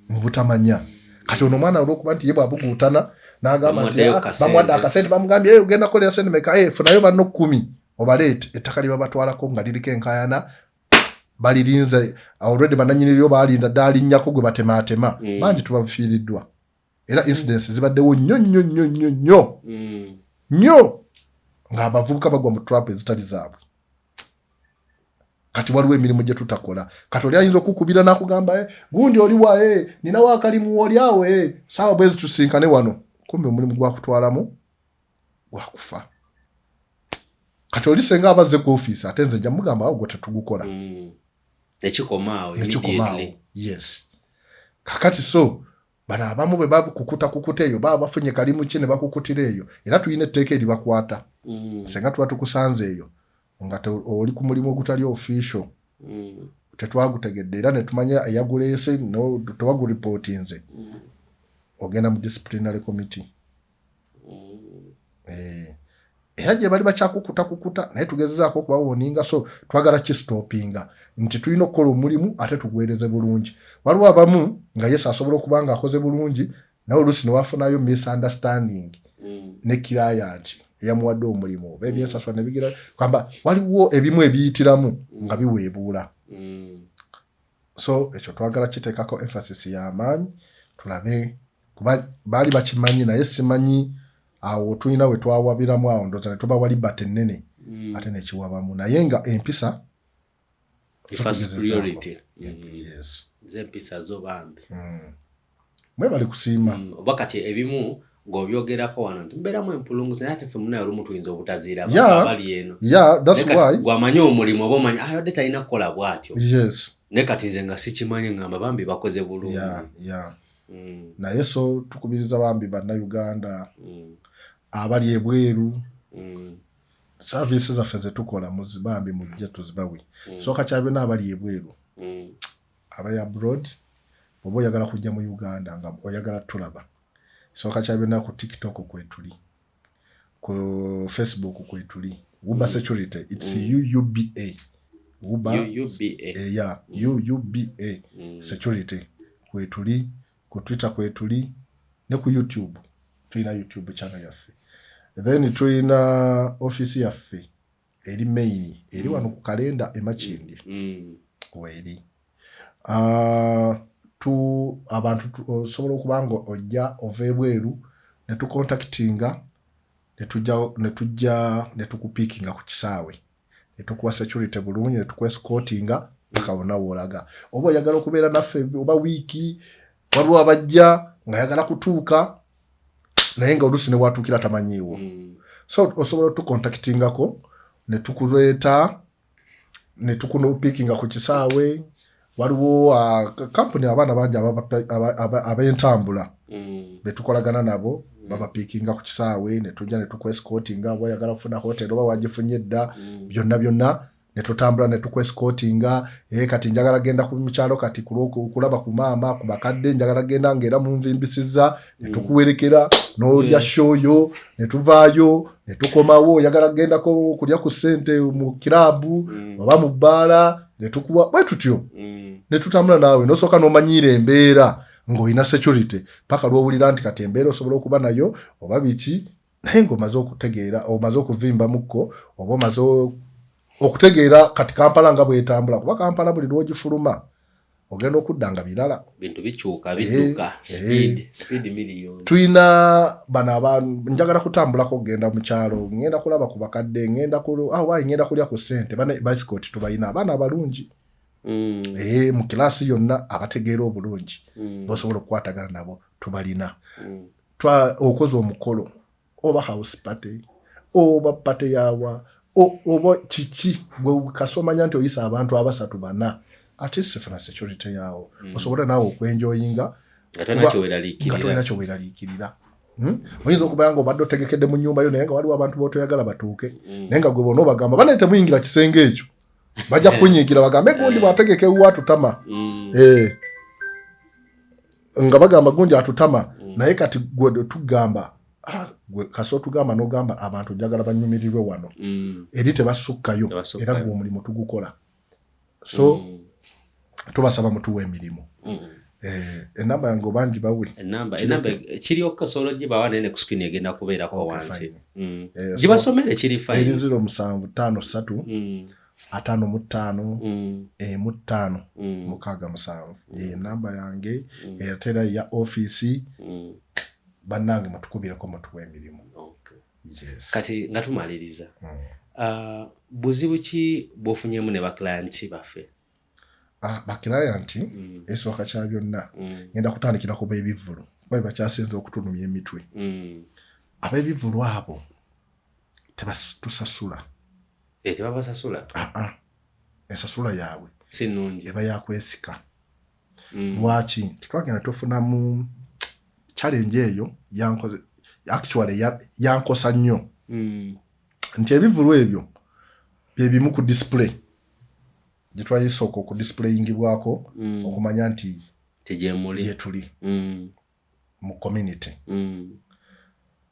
mu butamanya. Kati ono mwana olw'okuba nti ye bw'abuguutana n'agamba nti bamwadde akasente bamugambye ogenda kukolera sente meka funayo banno 10 obaleete ettaka lye babatwalako nga liriko enkaayana balirinze already bananyini lyo balinda ddalinnyako gwe batemaatema bangi tubafiiriddwa era incidents zibaddewo nnyo ng'abavubuka bagwa mu trap ezitali zaabwe. Kati waliwo emirimu gye tutakola. Kati oli ayinza okukubira n'akugamba gundi oli wa ninawo akalimu oli awo saawa bwezi tusinkane wano kumbe omulimu gwakutwalamu gwakufa. Kati oli senga abazze ku office ate nze nja mugamba awo gwe tetugukola. Nekikomaawo immediately. Yes. Kakati so bana abamu bwe bakukuta eyo baba bafunye kalimu ki ne bakukutira eyo era tuyina etteeka eri bakwata. Senga tuba tukusanze eyo nga oli ku mulimu ogutali official tetwagutegedde era ne tumanya eyaguleese no tewaguripotinze ogenda mu disciplinary committee. Era gye bali bakyakukuta naye tugezezaako okubawoninga so twagala kistopinga nti tulina okukola omulimu ate tugwereze bulungi. Waliwo abamu nga Yesu asobola okuba nga akoze bulungi nawe oluusi ne wafunayo misunderstanding ne client eyamuwadde omulimu oba ebyensaswa ne bigira kwamba waliwo ebimu ebiyitiramu nga biweebuula. So ekyo twagala kiteekako emphasis y'amaanyi tulabe kuba baali bakimanyi naye simanyi awo tulina we twawabiramu awo ndoza ne tuba wali bate nnene ate nekiwabamu naye nga empisa first priority. Yes. Zempisa zo bambi. Mwe bali kusiima. Wakati ebimu ng'obyogerako wano nti mbeeramu empulunguzi naye ate ffe munaye olumu tuyinza obutaziira abali eno. Yeah, that's why. Gw'amanyi omulimu oba omanyi ayodde talina kukola bw'atyo. Yes. Ne kati nze nga sikimanyi ngamba bambi bakoze bulungi. Yeah. Naye so tukubiriza bambi bannayuganda abali ebweru services zaffe ze tukola muzibambi mujje tuzibawe. So kakyabe n'abali ebweru abali abroad oba oyagala kujja mu Uganda nga oyagala tulaba. So kakyabe na ku TikTok kwetuli ku Facebook kwetuli Uba Security it's UUBA Uba yeah UUBA Security kwetuli ku Twitter kwetuli ne ku YouTube tulina YouTube channel yaffe. Then tulina office yaffe eri main eri wano ku kalenda emakindi weri tu abantu sobola okubanga ojja ovebweru ne tu contactinga ne tukupikinga ku kisaawe ne tukuwa security bulungi ne tukuwa escortinga paka wolaga oba oyagala okubeera naffe oba wiiki waliwo abajja nga yagala kutuuka naye nga oluusi ne watuukira tamanyiiwo. So osobola tucontactingako ne tukuleeta ne tukunopikinga ku kisaawe. Waliwo company abaana bangi ab'entambula betukolagana nabo babapikinga ku kisaawe ne tujja ne tukwescortinga wayagala kufuna hotel oba wagifunye dda byonna ne tutambula ne tukwescortinga kati njagala genda ku mukyalo kati kulaba ku maama ku bakadde njagala genda ngera mu nvimbisiza ne tukuwerekera n'olya shoyo ne tuvaayo ne tukomawo oyagala genda ko kulya ku ssente mu kirabu oba mu bbaala ne tukuwa bwe tutyo ne tutambula naawe n'osooka n'omanyiira embeera ng'olina security paka lw'owulira nti kati embeera osobola okuba nayo oba biki naye ng'omaze okutegeera omaze okuvimbamuko oba omaze okutegeera kati Kampala nga bwetambula kuba Kampala buli lw'ogifuluma ogenda okudda nga birala bintu bikyuka bidduka speed million. Tuyina bano abantu njagala kutambulako ogenda mu kyalo ngenda kulaba ku bakadde ngenda kulya ku ssente bicycle tubayina abaana abalungi mu kilaasi yonna abategeera obulungi bosobola okukwatagana nabo tubalina. Okoze omukolo oba house party oba party yawa oba kiki gwe kasomanya nti oyisa abantu abasatu bana ate sifuna security yawo osobola naawe okwenjoyinga katolina kyoweraliikirira. Oyinza okuba nga obadde otegekedde mu nnyumba yo naye nga waliwo abantu b'otoyagala batuuke naye nga gwe bona obagamba bane temuyingira kisenge ekyo bajja kunyigira bagambe gundi bwategeke watutama nga bagamba gundi atutama naye kati gwe tugamba gwe kaso tugamba n'ogamba abantu njagala banyumirirwe wano eri tebasukkayo era gwe omulimu tugukola so tubasaba mutuwe emirimu enamba yange bangi bawe enamba kiri okasobola gibawa nene ku screen egenda kubeerako wansi gibasomere kiri fine eri 0753 55 5 6 enamba yange etera ya office bannange mutukubireko mutuwe emirimu. Yes. Kati nga tumaliriza buzibu ki bwofunyemu ne baklayanti baffe? Baklayanti esooka kya byonna ngenda kutandikira ku b'ebivvulu kuba bakyasinze okutunumya emitwe. Ab'ebivvulu abo tebatusasula. Tebabasasula? Ensasula yaabwe si nnungi, eba yakwesika. Lwaki tetwagenda tufunamu challenge eyo yankosa nnyo nti ebivulu ebyo byebimu ku display gye twayisooka ku displayingibwako okumanya nti tejemuli yetuli mu community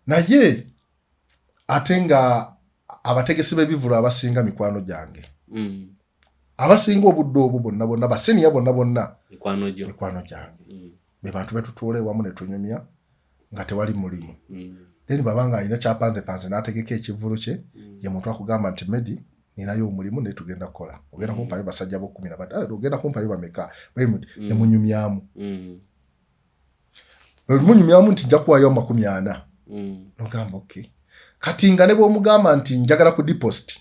naye ate nga abategesi b'ebivulu abasinga mikwano gyange abasinga obudde obwo bonna baseniya bonna mikwano gyange be bantu betutuule wamu ne tunyumya nga tewali mulimu. Then babanga alina kyapanze n'ategeka ekivulu kye ye muntu akugamba nti Medi ninayo omulimu ne tugenda kukola ogenda kumpayo basajja bo 13 ogenda kumpayo bameka ne munyumyamu munyumyamu nti nja kuwayo 40 nogamba okay kati nga ne bw'omugamba nti njagala ku deposit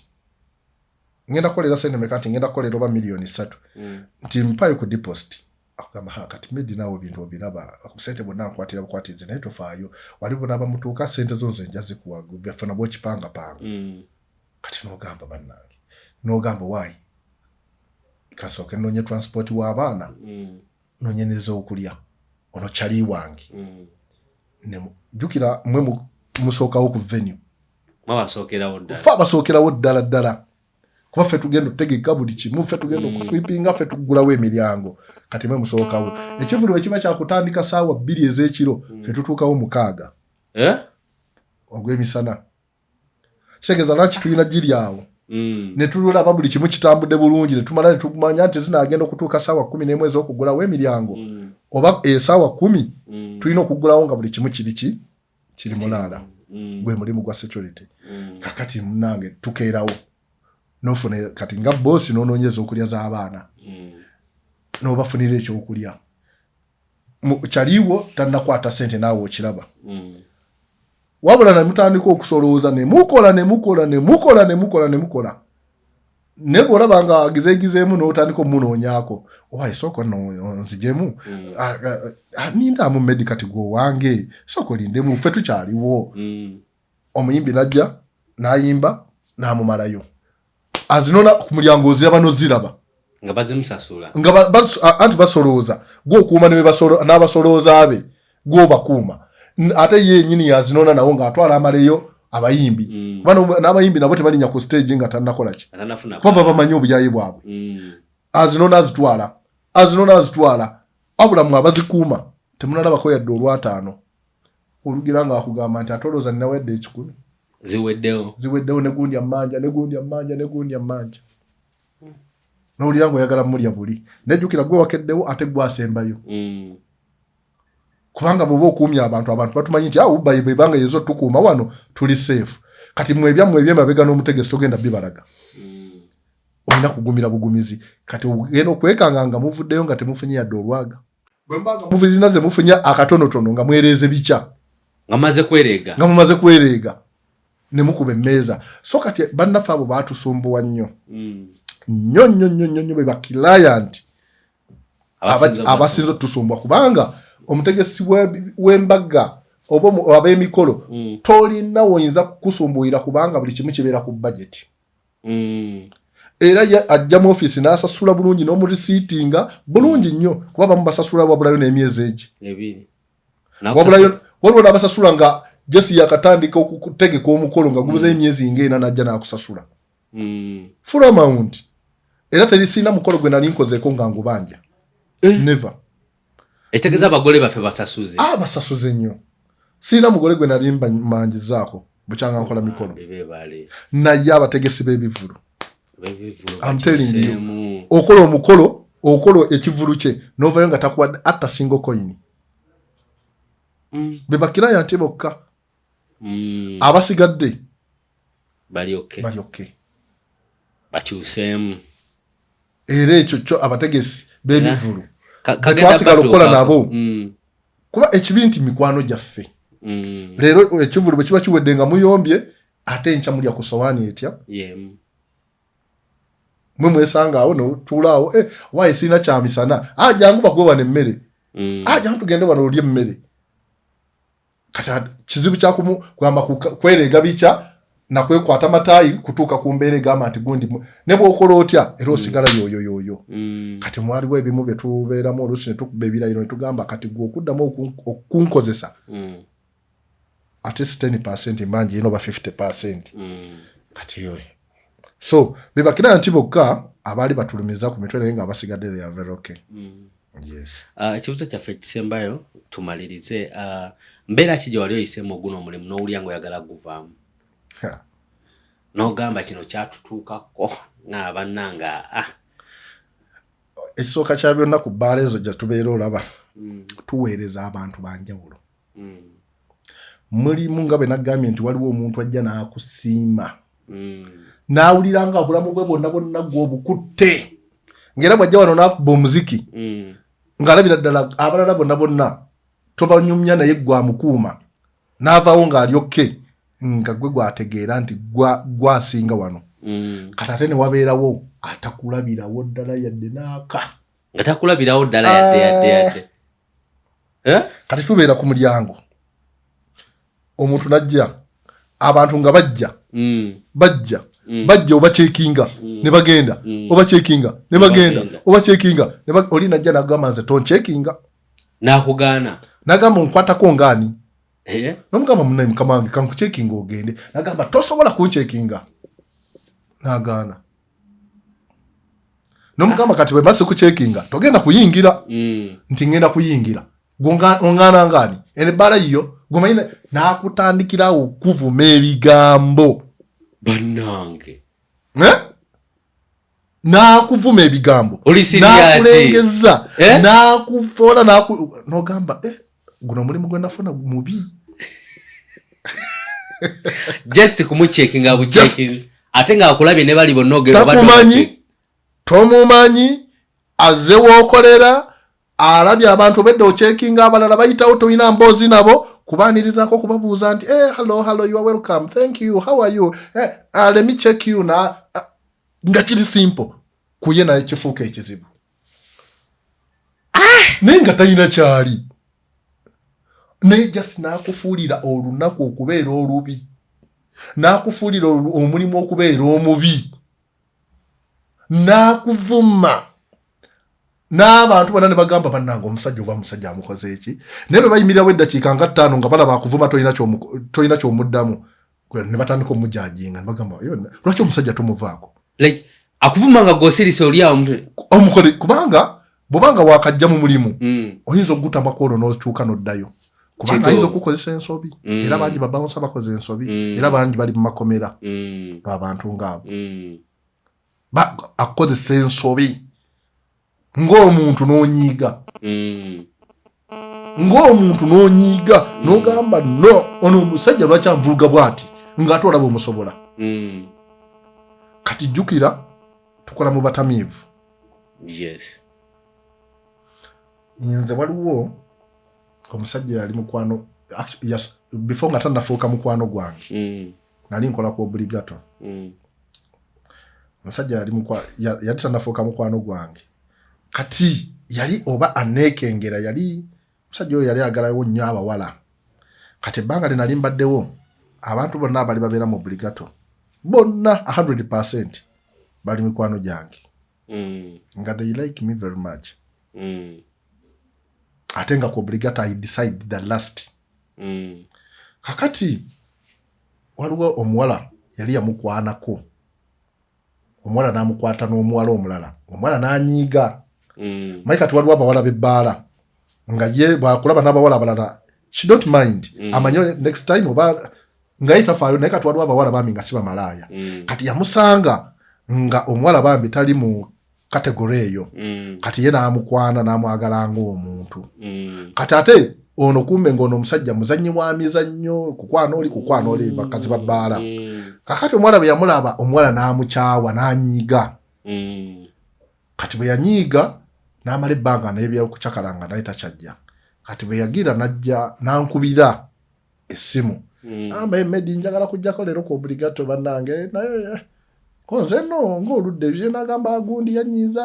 ngenda kolera sente meka nti ngenda kolera oba milioni 3 nti mpayo ku deposit akugamba kati Medi nawo bintu obiraba akusente bonna nkwatira bukwatize naye tofaayo wali bonna bamutuuka sente zonse njaze kuwago byafuna bwo kipanga panga kati nogamba bannange nogamba why kasoke nonye transport w'abaana nonye nezo okulya ono chali wange ne jukira mwe musookawo ku venue basookerawo ddala kuba ffe tugenda otegeka buli kimu ffe tugenda okuswipinga ffe tuggulawo emiryango kati mwe musookawo ekivulu ekiba kyakutandika ssaawa 2 ez'ekiro ffe tutuukawo 6 ogw'emisana kitegeeza lwaki tulina giri awo ne tulaba buli kimu kitambudde bulungi ne tumala ne tumanya nti zinagenda okutuuka ssaawa 11 ez'okuggulawo emiryango oba essaawa 10 tulina okuggulawo nga buli kimu kiri mulaala gwe mulimu gwa security kakati munange tukeerawo nofune kati nga bosi nononyeza okulya z'abaana n'obafunira ekyokulya kyaliwo tannakwata sente naawe okiraba wabula ne mutandika okusolooza ne mukola ne bw'olaba nga agizeegizeemu n'otandika omunoonyaako oba esooka nzijemu nindaamu Medi kati gwe owange sooka olindemu ffe tukyaliwo omuyimbi najja n'ayimba n'amumalayo azinona ku mulyango oziraba n'oziraba nga bazimusasula anti basolooza gw'okuuma n'abasolooza abe gw'obakuuma ate ye nyini yazinona nawo ng'atwala amaleyo abayimbi n'abayimbi nabo tebalinya ku stage nga tannakola ki kuba bamanyi obuyayi bwabwe azinona azitwala wabula mwe abazikuuma temunalabako yadde olw'ataano olugira ng'akugamba nti atolooza ninawedde 10 ziweddewo negundi amanja n'olira ng'oyagala mulya buli nejjukira gwe wakeddewo ate gwasembayo kubanga bw'oba okuumya abantu batumanyi nti uba bebanga yezo tukuuma wano tuli safe kati mwebyammwe ebyemabega n'omutegesi togenda bibalaga olina kugumira bugumizi kati ogenda okwekanga nga muvuddeyo nga temufunye yadde olwaga bwembanga muvizina ze mufunye akatonotono nga mwereeze bikya nga mumaze kwereega ne mukuba emmeeza so kati bannaffe abo baatusumbuwa nnyo nnyo be baklayant abasinza otusumbwa kubanga omutegesi w'embagga oba ab'emikolo tolina woyinza kukusumbuwira kubanga buli kimu kibeera ku budget era ajja mu office n'asasula bulungi n'omurisiitinga bulungi nnyo kuba bamu basasula wabulayo n'emyezi egi waliwo n'abasasula nga jesi yakatandika okutegeka omukolo nga gubuze emyezi ng'ena najja n'akusasula full amount era terisina mukolo gwe nali nkozeeko nga ngubanja never ekitegeza abagole baffe basasuze basasuze nnyo sina mugole gwe nali mbanjizaako bukyanga nkola mikolo naye abategesi b'ebivulu I'm telling you okola omukolo okolo ekivulu kye novayo nga takuwa atta single coin bebakira yanti bokka abasigadde bali okay bakyuseemu era ekyo kyo abategesi b'ebivulu twasigala okukola nabo kuba ekibi nti mikwano gyaffe leero ekivulu bwe kiba kiwedde nga muyombye ate enkya mulya ku sowaani etya mwe mwesanga awo notuulaawo waaye sirina kyamisana jangu bagwe wano emmere jangu tugende wano olye emmere kati kizibu kyakugamba kwereega bikya nakwekwata mataayi kutuuka ku mbeera egamba nti gundi ne bw'okola otya era osigala yoyo kati mwaliwo ebimu bye tubeeramu oluusi ne tukuba ebirayiro ne tugamba kati gwe okuddamu okunkozesa at least 10% mbanji ino ba 50% kati yoyo so bebakira nti bokka abaali batulumiza ku mitwe nga abasigadde they are very okay. Yes. Ekibuzo kyaffe ekisembayo tumalirize mbeera ki gye wali oyisemu oguno omulimu n'owulya ng'oyagala guvaamu n'ogamba kino kyatutuukako ng'abannanga ekisooka kya byonna ku bbaala ezo gye tubeera olaba tuweereza abantu banjawulo mulimu nga bwe naggambye nti waliwo omuntu ajja n'akusiima n'awulira nga obulamu bwe bwonna bwonna gw'obukutte ng'era bw'ajja wano n'akuba omuziki ng'alabira ddala abalala bonna tobanyumya naye gwamukuuma n'avaawo ng'ali okke nga gwe gwategeera nti gwasinga wano kati ate ne wabeerawo atakulabirawo ddala yadde n'aka nga takulabirawo ddala yadde kati tubeera ku mulyango omuntu najja abantu nga bajja obacekinga ne bagenda obacekinga ne bagenda obacekinga oli najja n'agamba nze toncekinga n'akugaana n'agamba onkwatako ngaani n'omugamba munayi mukama wange kankucekinga ogende n'agamba tosobola kuncekinga n'agaana n'omugamba kati bwe maze kucekinga togenda kuyingira nti ngenda kuyingira ongaana ngaani ebbaala yiyo gomanyi n'akutandikirawo okuvuma ebigambo bannange n'akuvuma ebigambo n'akulengeza n'akuvoola n'ogamba guno omulimu gwe nafuna mubi just kumucekinga bucekinga ate ng'akulabye ne bali bonna ogera takumanyi tomumanyi azze wookolera alabye abantu bedde ocekinga abalala bayitawo toyina mboozi nabo kubaanirizaako kubabuuza nti hello you are welcome thank you how are you let me check you na nga kiri simple kuye naye kifuuka ekizibu naye nga talina kyali naye just n'akufuulira olunaku okubeera olubi n'akufuulira omulimu okubeera omubi n'akuvuma n'abantu bonna ne bagamba bannanga omusajja oba musajja amukoze eki naye bwe bayimirirawo eddakiika nga 5 nga balaba akuvuma tolina kyomuddamu ne batandika omujajinga ne bagamba lwaki omusajja tumuvaako akuvuma nga gosirise oli awo omukole kubanga bwobanga wakajja mu mulimu oyinza okugutamako olwo n'okyuka n'oddayo kubanga ayinza okukozesa ensobi era bangi babawonsa bakoze ensobi era bangi bali mu makomera lw'abantu ng'abo akozesa ensobi ng'omuntu n'onyiiga n'ogamba no ono omusajja lwaki anvuga bw'ati ng'ate olaba omusobola kati jjukira tukola mu batamiivu nze waliwo omusajja yali mukwano before nga tannafuuka mukwano gwange nali nkola ku obligato omusajja yali tannafuuka mukwano gwange kati yali oba aneekengera yali omusajja oyo yali agalawo nnyo abawala kati ebbanga linali mbaddewo abantu bonna abali babeera mu obligato bonna 100% bali mikwano gyange nga they like me very much ate nga ku obligato I decide the last kakati waliwo omuwala yali yamukwanako omuwala n'amukwata n'omuwala omulala omuwala n'anyiiga maika tuwaliwo abawala b'ebbaala nga ye bwakulaba n'abawala abalala she don't mind amanyo next time oba nga yitafaayo naye kati waliwo abawala bambi nga si bamalaaya kati yamusanga nga omuwala bambi tali mu kategori eyo kati ye n'amukwana n'amwagala ng'omuntu kati ate ono kumbe ng'ono omusajja muzannyi wa mizannyo kukwana oli bakazi ba bbaala kakati omuwala bwe yamulaba omuwala n'amukyawa n'anyiiga kati bwe yanyiiga n'amala ebbanga naye byakucakalanga naye takyajja kati bwe yagira najja n'ankubira essimu amba Medi njagala kujjako leero ku obligato bannange naye konze no ng'oludde bye n'agamba agundi yanyiiza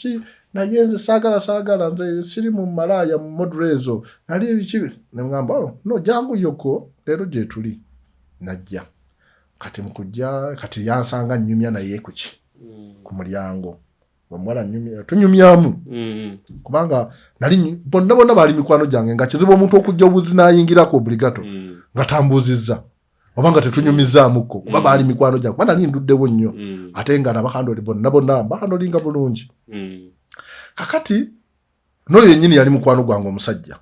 ki naye nze saagala nze siri mu malaaya mu modrezo nali ebiki ne ngamba no jangu yoko leero gye tuli najja kati mukujja kati yansanga nnyumya naye kuki ku mulyango omwala tunyumyamu kubanga nali bonna bali mikwano gyange nga kizibu omuntu okujja obuzi n'ayingirako obligato nga tambuzizza oba nga tetunyumizaamuko kuba baali mikwano gyange kuba nali nduddewo nnyo ate nga nabakandoli bonna bakandolinga bulungi kakati n'oyo yennyini yali mukwano gwange omusajja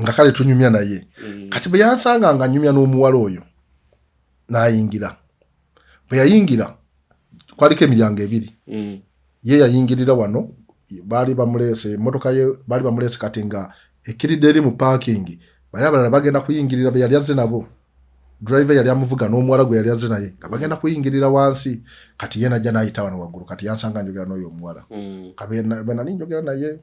nga kale tunyumya naye kati bwe yansanga nga nyumya n'omuwala oyo n'ayingira bwe yayingira kwaliko emiryango ebiri ye yayingirira wano baali bamulese emotoka ye baali bamulese kati nga ekiridde eri mu parking bali abalala bagenda kuyingirira be yali azze nabo driver yali amuvuga n'omuwala gwe yali azze naye nga bagenda kuyingirira wansi kati ye najja n'ayita wano waggulu kati yansanga njogera n'oyo omuwala bwe nali njogera naye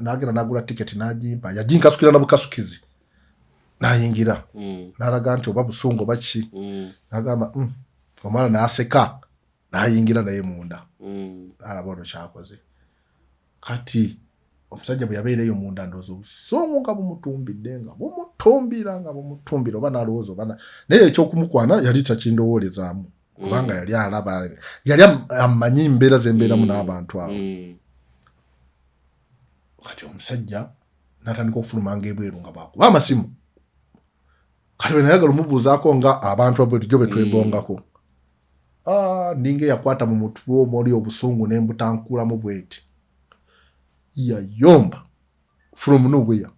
n'agenda n'agula tiketi n'agimpa yaginkasukira na bukasukizi n'ayingira n'alaga nti oba busungu oba ki n'agamba omwana n'aseka n'ayingira naye munda alaba ono kyakoze kati omusajja bwe yabeereyo munda ndowooza obusungu nga bumutumbidde nga bumutumbira oba n'alowooza oba naye ekyokumukwana yali takindowoolezaamu kubanga yali alaba yali amanyi embeera zembeeramu n'abantu abo kati omusajja n'atandika okufulumanga ebweru nga baakuba amasimu kati bwe nayagala omubuuzaako nga abantu abwetujo betwebongako ninga yakwata mu mutwe omuli obusungu n'embutankulamu bweti yayomba from nowhere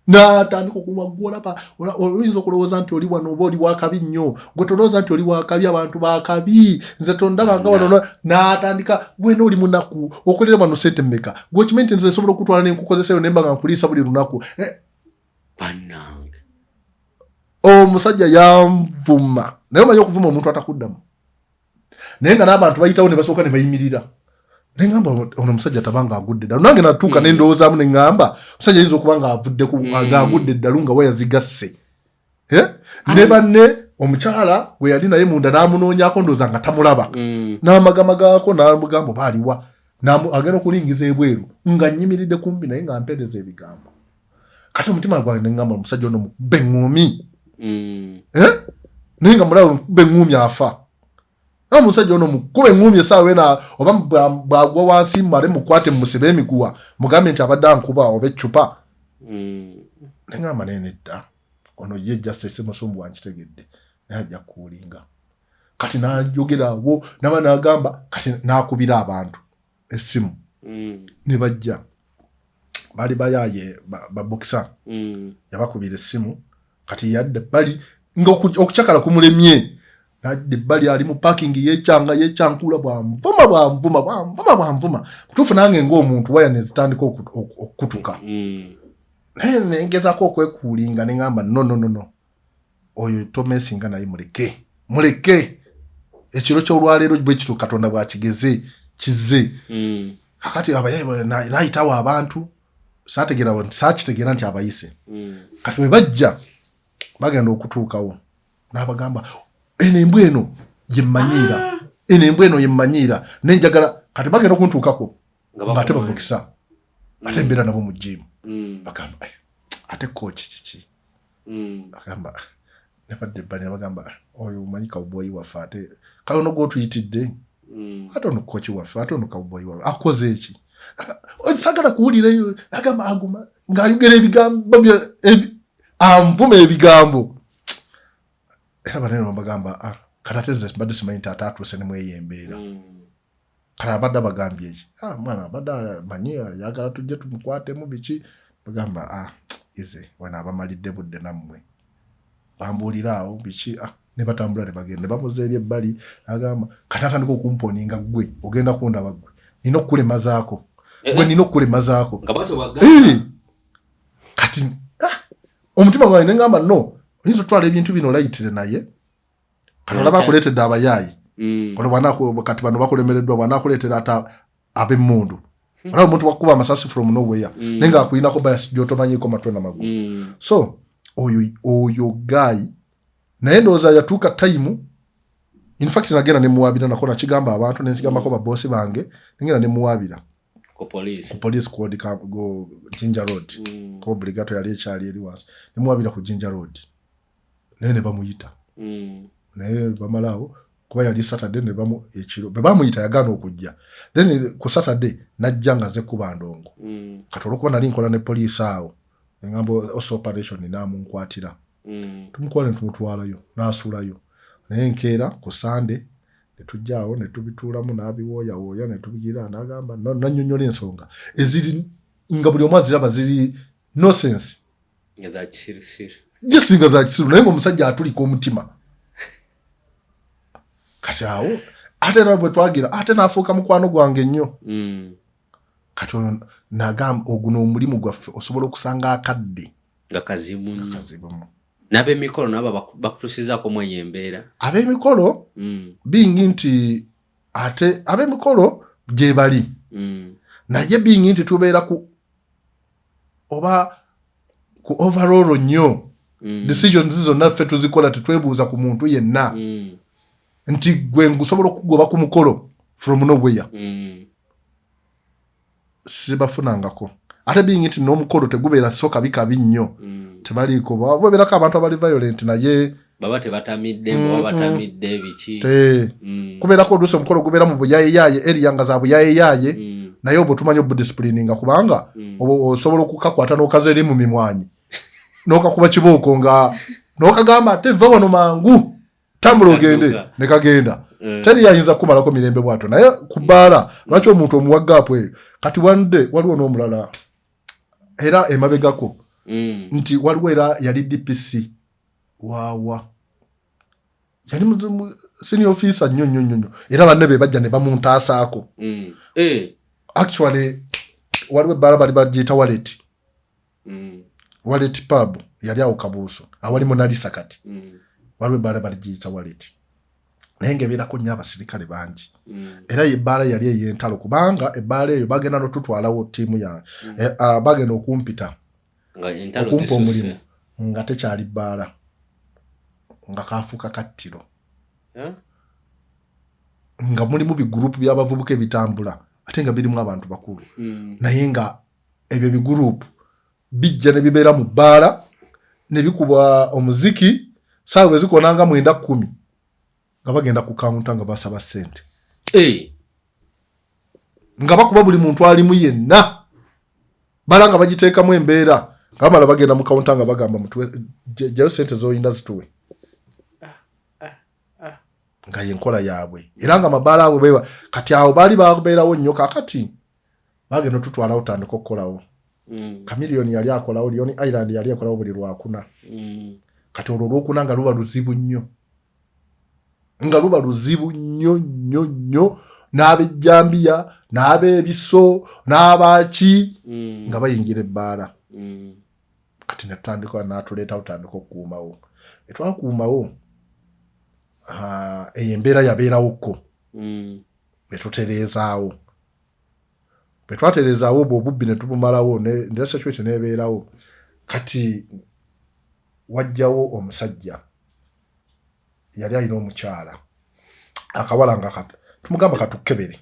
n'atandika okumwaggola oyinza okulowooza nti oli wano oba oli wakabi nnyo gwe tolowooza nti oli wakabi abantu bakabi nze tondaba nga wano n'atandika gwena oli munaku okolera wano sente mmeka gwe okimanyi nti nze nsobola okutwala nenkukozesayo nemba nga nkuliisa buli lunaku omusajja yanvuma naye omanyi okuvuma omuntu atakuddamu naye nga n'abantu bayitawo ne basooka ne bayimirira ne ngamba ono omusajja tabanga agudde ddala nange natuuka ne ndowoozaamu ne ngamba omusajja ayinza okuba ng'agudde eddalu nga weyazigasse ne banne omukyala gwe yali naye munda n'amunoonyako ndowooza nga tamulaba n'amagamagaako n'amugamba oba aliwa agenda okulingiza ebweru nga nnyimiridde kumpi naye nga mpeereza ebigambo kati omutima gwange ne ngamba omusajja ono mukubbe eŋŋumi naye nga mulaba mukubbe eŋŋumi afa omusajja ono mukube eŋŋumi essaawa ena oba bwagwa wansi male mukwate musibe emiguwa mugambe nti abadde ankuba oba eccupa neŋamba naye nedda ono ye Justice Musumbu wankitegedde naye ajja kuulinga kati n'ajogeraawo naba n'agamba kati n'akubira abantu essimu ne bajja baali bayaaye babokisa yabakubira essimu kati yadde bali nga okucakala kumulemye nadde bali ali mu parking yechankula bwamvuma kutuufu nange ng'omuntu waya nezitandika okukutuka naye nengezaako okwekuulinga ne ngamba no oyo tomesinga naye muleke ekiro ky'olwaleero bwe kitu Katonda bwakigeze kizze kakati abayaye nayitawo abantu saakitegeera nti abayise kati bwe bajja bagenda okutuukawo n'abagamba enembwe eno yemmanyiira nenjagala kati bagenda okuntuukako ng'ate babukisa ate embeera nabo mu jjimu bagamba ate kooki kiki bagamba nebadde bani bagamba oyo omanyi kawuboyi waffe ate kale ono gw'otuyitidde ate ono kooki waffe ate ono kawuboyi waffe akoze eki sagala kuwulirayo agamba aguma ng'ayogera ebigambo anvuma ebigambo era banene bagamba katateze badde simanyi taata atuuse ne mweyembeera kala badda bagambye eki mwana badda manyi yagala tujje tumukwatemu biki bagamba ize wana abamalidde budde nammwe bambuuliraawo biki ne batambula ne bagenda ne bamuzeeri ebbali agamba kati atandika okumponinga gwe ogenda kundaba gwe nina okukulemazaako gwe nina okukulemazaako kati omutima gwange ne ngamba no oyinza otwala ebintu bino olayitire naye kati olaba akuleetedde abayaayi kati bano bakulemereddwa bw'anaakuleetera ate ab'emmundu olaba omuntu wakuba amasasi from nowhere naye nga akulinako bias gy'otomanyiiko matwe n'amagulu so oyo guy naye ndowooza yatuuka time in fact nagenda ne muwaabira nako nakigamba abantu nekigambako baboosi bange nagenda ne muwaabira ku police code go Jinja Road ko obligato yali ekyali eri wansi ne muwaabira ku Jinja Road naye ne bamuyita naye bamalaawo kuba yali Saturday ne bamu ekiro bamuyita yagaana okujja then ku Saturday najja nga ze kuba ndongo kati olwokuba nali nkola ne police awo ngamba oso operation namunkwatira tumukwale tumutwalayo n'asuulayo naye nkeera ku Sunday ne tujjaawo ne tubituulamu n'abiwooyawooya ne tubigira n'agamba nannyonnyola ensonga eziri nga buli omu aziraba ziri no sense jesinga za kisiru naye ng'omusajja atulika omutima kati awo ate era bwe twagira ate n'afuuka mukwano gwange nnyo kati nagamba oguno omulimu gwaffe osobola okusanga akadde nga kazibu n'ab'emikolo nabo bakutusizaako mwenye embeera ab'emikolo bingi nti ate ab'emikolo gye bali naye bingi nti tubeera ku oba ku overall nnyo decisions zonna ffe tuzikola tetwebuuza ku muntu yenna nti gwe ngusobola okugoba ku mukolo from nowhere sibafunangako ate bingi nti n'omukolo tegubeera soka bikabi nnyo tebaliiko babeerako abantu abali violent naye baba tebatamidde baba batamidde biki kubeerako oluusi omukolo gubeera mu buyayeyaye eriya nga za buyayeyaye naye obwo tumanyi obudisciplininga kubanga osobola okukakwata n'okaza eri mu mimwanyi n'okakuba kibooko nga n'okagamba ate va wano mangu tambula ogende ne kagenda teri yayinza kumalako mirembe bwato naye ku bbaala lwaki omuntu omuwaggaapo eyo kati wande waliwo n'omulala era emabegako nti waliwo era yali DPC waawa yali senior officer nnyo era banne be bajja ne bamuntaasaako actually waliwo ebbaala bali bagiyita wallet pub yali awo Kabuuso awali Monalisa kati waliwo ebbaala bali giyita wallet naye ng'ebeerako nnyo abasirikale bangi era ebbaala yali ey'entalo kubanga ebbaala eyo bagenda n'otutwalawo ttiimu yange bagenda okumpita okumpa omulimu nga tekyali bbaala nga kaafuuka kattiro nga mulimu bigurupu by'abavubuka ebitambula ate nga birimu abantu bakulu naye nga ebyo bigurupu bijja ne bibeera mu bbaala ne bikubwa omuziki saawa ezikonanga 9-10 nga bagenda ku kawunta nga basaba ssente nga bakuba buli muntu alimu yenna bala nga bagiteekamu embeera nga bamala bagenda mu kawunta nga bagamba jjayo ssente z'oyinda zituwe nga yenkola yaabwe era nga amabaala abwe bewa kati awo baali babeerawo nnyo kakati bagenda tutwalawo tandika okukolawo Chameleone yali akolawo Leon Island yali akolawo buli lwakuna kati olwo lwokuna nga luba luzibu nnyo nnyo n'abejjambiya n'abeebiso n'abaki nga bayingira ebbaala kati ne tutandika n'atuleetawo tandika okukuumawo etwakuumawo eyo embeera yabeerawokko ne tutereezaawo bwe twatereezaawo obwo obubbi ne tubumalawo ne security n'ebeerawo kati wajjawo omusajja yali alina omukyala akawala nga tumugamba katukebere